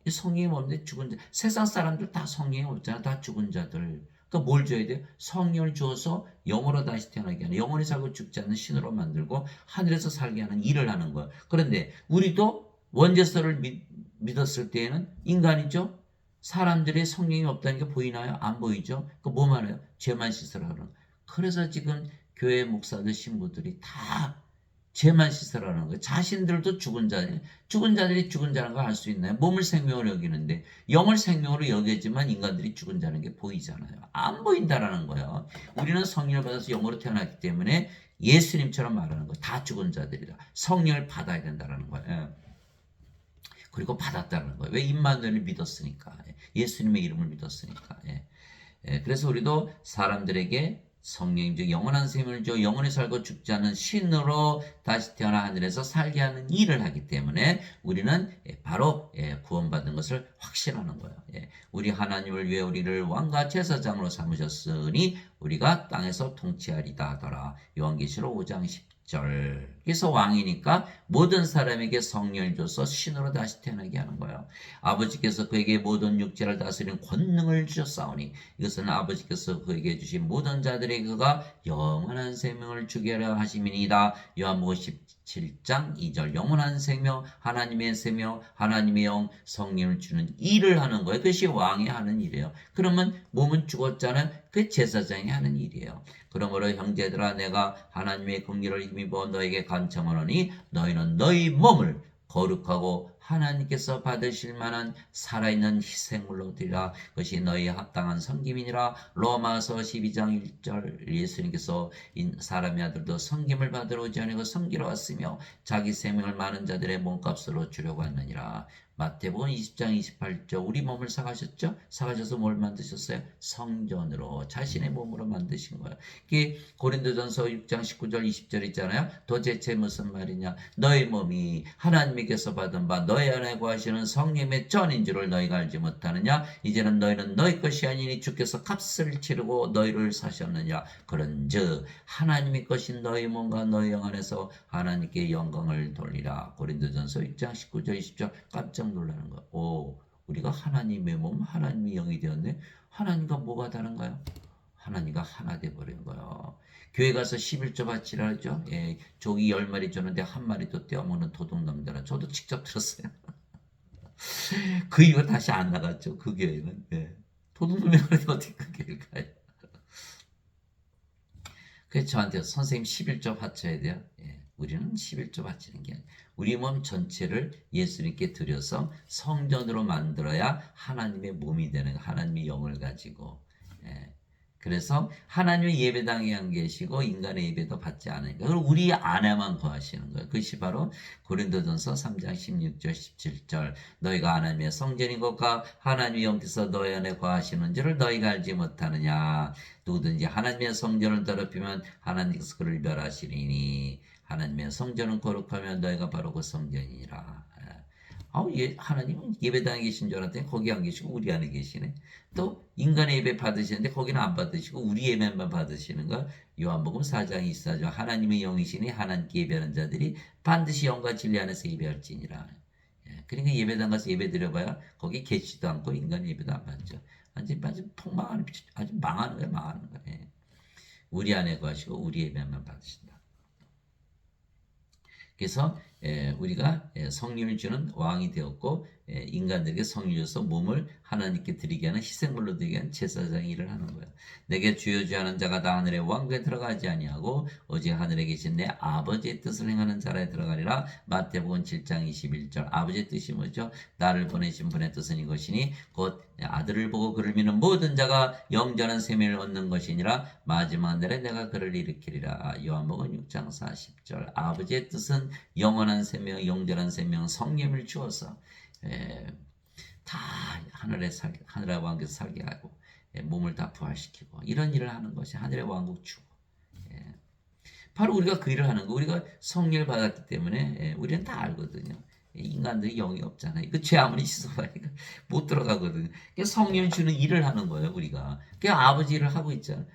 이 성령이 없는데 죽은 자. 세상 사람들 다 성령이 없잖아. 다 죽은 자들. 그러니까 뭘 줘야 돼요? 성령을 주어서 영으로 다시 태어나게 하는, 영원히 살고 죽지 않는 신으로 만들고 하늘에서 살게 하는 일을 하는 거예요. 그런데 우리도 원죄서를 믿었을 때에는 인간이죠. 사람들이 성령이 없다는 게 보이나요? 안 보이죠. 그 뭐 말해요? 죄만 씻으라 그러는. 그래서 지금 교회 목사들 신부들이 다 죄만 씻으라는 거예요. 자신들도 죽은 자들, 죽은 자들이 죽은 자라는 걸 알 수 있나요? 몸을 생명으로 여기는데 영을 생명으로 여기지만 인간들이 죽은 자라는 게 보이잖아요. 안 보인다라는 거예요. 우리는 성령을 받아서 영으로 태어났기 때문에 예수님처럼 말하는 거예요. 다 죽은 자들이다. 성령을 받아야 된다라는 거예요. 그리고 받았다는 거예요. 왜? 임마누엘을 믿었으니까. 예수님의 이름을 믿었으니까. 그래서 우리도 사람들에게 성령 즉 영원한 생명을 줘 영원히 살고 죽지 않는 신으로 다시 태어나 하늘에서 살게 하는 일을 하기 때문에 우리는 바로 구원받은 것을 확신하는 거예요. 우리 하나님을 위해 우리를 왕과 제사장으로 삼으셨으니 우리가 땅에서 통치하리다 하더라. 요한계시록 5장 10절. 40절. 그래서 왕이니까 모든 사람에게 성령을 줘서 신으로 다시 태어나게 하는 거예요. 아버지께서 그에게 모든 육체를 다스리는 권능을 주셨사오니 이것은 아버지께서 그에게 주신 모든 자들에게 그가 영원한 생명을 주게 하려 하심이니이다. 요한복음 17장 2절. 영원한 생명, 하나님의 생명, 하나님의 영, 성령을 주는 일을 하는 거예요. 그것이 왕이 하는 일이에요. 그러면 몸은 죽었잖아요. 그 제사장이 하는 일이에요. 그러므로 형제들아, 내가 하나님의 긍휼을 힘입어 너에게 간청하노니 너희는 너희 몸을 거룩하고 하나님께서 받으실 만한 살아있는 희생물로 드리라. 그것이 너희의 합당한 섬김이니라. 로마서 12장 1절. 예수님께서 사람의 아들도 섬김을 받으러 오지 아니고 섬기러 왔으며 자기 생명을 많은 자들의 몸값으로 주려고 하느니라. 마태복음 20장 28절. 우리 몸을 사가셨죠? 사가셔서 뭘 만드셨어요? 성전으로, 자신의 몸으로 만드신 거예요. 이게 고린도전서 6장 19절 20절 있잖아요. 도대체 무슨 말이냐? 너희 몸이 하나님께서 받은 바 너희 안에 거하시는 성령의 전인 줄을 너희가 알지 못하느냐? 이제는 너희는 너희 것이 아니니 주께서 값을 치르고 너희를 사셨느냐? 그런즉 하나님의 것인 너희 몸과 너희 영 안에서 하나님께 영광을 돌리라. 고린도전서 6장 19절 20절. 깜짝 놀라는 거. 오, 우리가 하나님의 몸, 하나님의 영이 되었네. 하나님과 뭐가 다른가요? 하나님과 하나 돼버린 거예요. 교회 가서 11조 바치라 하죠. 예, 조기 10마리 주는데 한 마리도 떼어먹는 도둑놈들은 저도 직접 들었어요. 그 이후 다시 안 나갔죠. 그 교회는. 예. 도둑놈이 어떻게 그 교회를 가요? 그래서 저한테 선생님 11조 바쳐야 돼요. 예. 우리는 11조 바치는 게 아니에요. 우리 몸 전체를 예수님께 드려서 성전으로 만들어야 하나님의 몸이 되는, 하나님의 영을 가지고. 예. 그래서 하나님의 예배당에 안 계시고 인간의 예배도 받지 않으니까 그리고 우리 안에만 거하시는 거예요. 그것이 바로 고린도전서 3장 16절 17절. 너희가 하나님의 성전인 것과 하나님의 영께서 너희 안에 거하시는 줄을 너희가 알지 못하느냐. 누구든지 하나님의 성전을 더럽히면 하나님께서 그를 멸하시리니 하나님의 성전은 거룩하면 너희가 바로 그 성전이니라. 하나님은 예배당에 계신 줄 알았더니 거기 안 계시고 우리 안에 계시네. 또 인간의 예배 받으시는데 거기는 안 받으시고 우리 예배만 받으시는 거. 요한복음 4장 24절. 하나님의 영이시니 하나님께 예배하는 자들이 반드시 영과 진리 안에서 예배할지니라. 그러니까 예배당 가서 예배 드려봐야 거기 계시지도 않고 인간 예배도 안 받죠. 아주 폭망하는, 아주 망하는 거예요. 망하는 거예요. 우리 안에 거하시고 우리 예배만 받으신다. 그래서 우리가 성령을 주는 왕이 되었고 인간들에게 성령을 줘서 몸을 하나님께 드리게 하는, 희생물로 드리게 하는 제사장의 일을 하는 거예요. 내게 주여 주여 하는 자가 다 하늘의 왕국에 들어가지 아니하고 오직 하늘에 계신 내 아버지의 뜻을 행하는 자라에 들어가리라. 마태복음 7장 21절. 아버지의 뜻이 뭐죠? 나를 보내신 분의 뜻은 이것이니 곧 아들을 보고 그를 믿는 모든 자가 영전한 생명을 얻는 것이니라. 마지막 날에 내가 그를 일으키리라. 요한복음 6장 40절. 아버지의 뜻은 영원한 생명, 영전한 생명, 성령을 주어서 다 하늘의 왕국에서 살게 하고 몸을 다 부활시키고 이런 일을 하는 것이 하늘의 왕국 주고. 바로 우리가 그 일을 하는 거. 우리가 성령을 받았기 때문에 우리는 다 알거든요. 인간들이 영이 없잖아요. 그 죄 아무리 씻어봐니까 못 들어가거든요. 성령을 주는 일을 하는 거예요. 우리가. 아버지 일을 하고 있잖아요.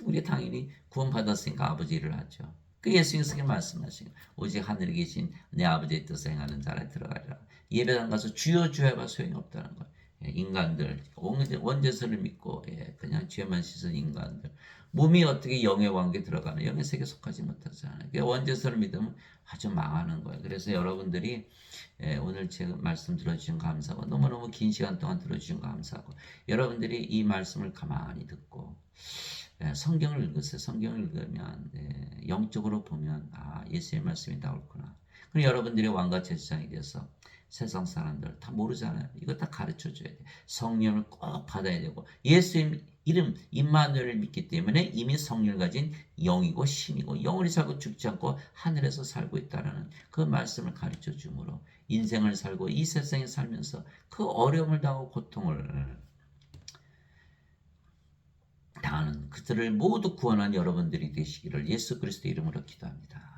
우리가 당연히 구원 받았으니까 아버지 일을 하죠. 예수님께서 말씀하신 오직 하늘에 계신 내 아버지의 뜻을 행하는 자라에 들어가리라. 예배당 가서 주여 주여 해봐 소용이 없다는 거예요. 인간들, 원죄서를 믿고 그냥 죄만 씻은 인간들. 몸이 어떻게 영의 왕국에 들어가는, 영의 세계에 속하지 못하잖아요. 원죄서를 믿으면 아주 망하는 거예요. 그래서 여러분들이 오늘 제가 말씀 들어주신 거 감사하고 너무너무 긴 시간 동안 들어주신 거 감사하고 여러분들이 이 말씀을 가만히 듣고 성경을 읽으세요. 성경을 읽으면 영적으로 보면 예수의 말씀이 나올구나. 그럼 여러분들이 왕과 제사장이 돼서 세상 사람들 다 모르잖아요. 이거 다 가르쳐줘야 돼. 성령을 꼭 받아야 되고 예수의 이름 임마누엘을 믿기 때문에 이미 성령을 가진 영이고 신이고 영원히 살고 죽지 않고 하늘에서 살고 있다는 그 말씀을 가르쳐 주므로 인생을 살고 이 세상에 살면서 그 어려움을 당하고 고통을 당하는 그들을 모두 구원한 여러분들이 되시기를 예수 그리스도 이름으로 기도합니다.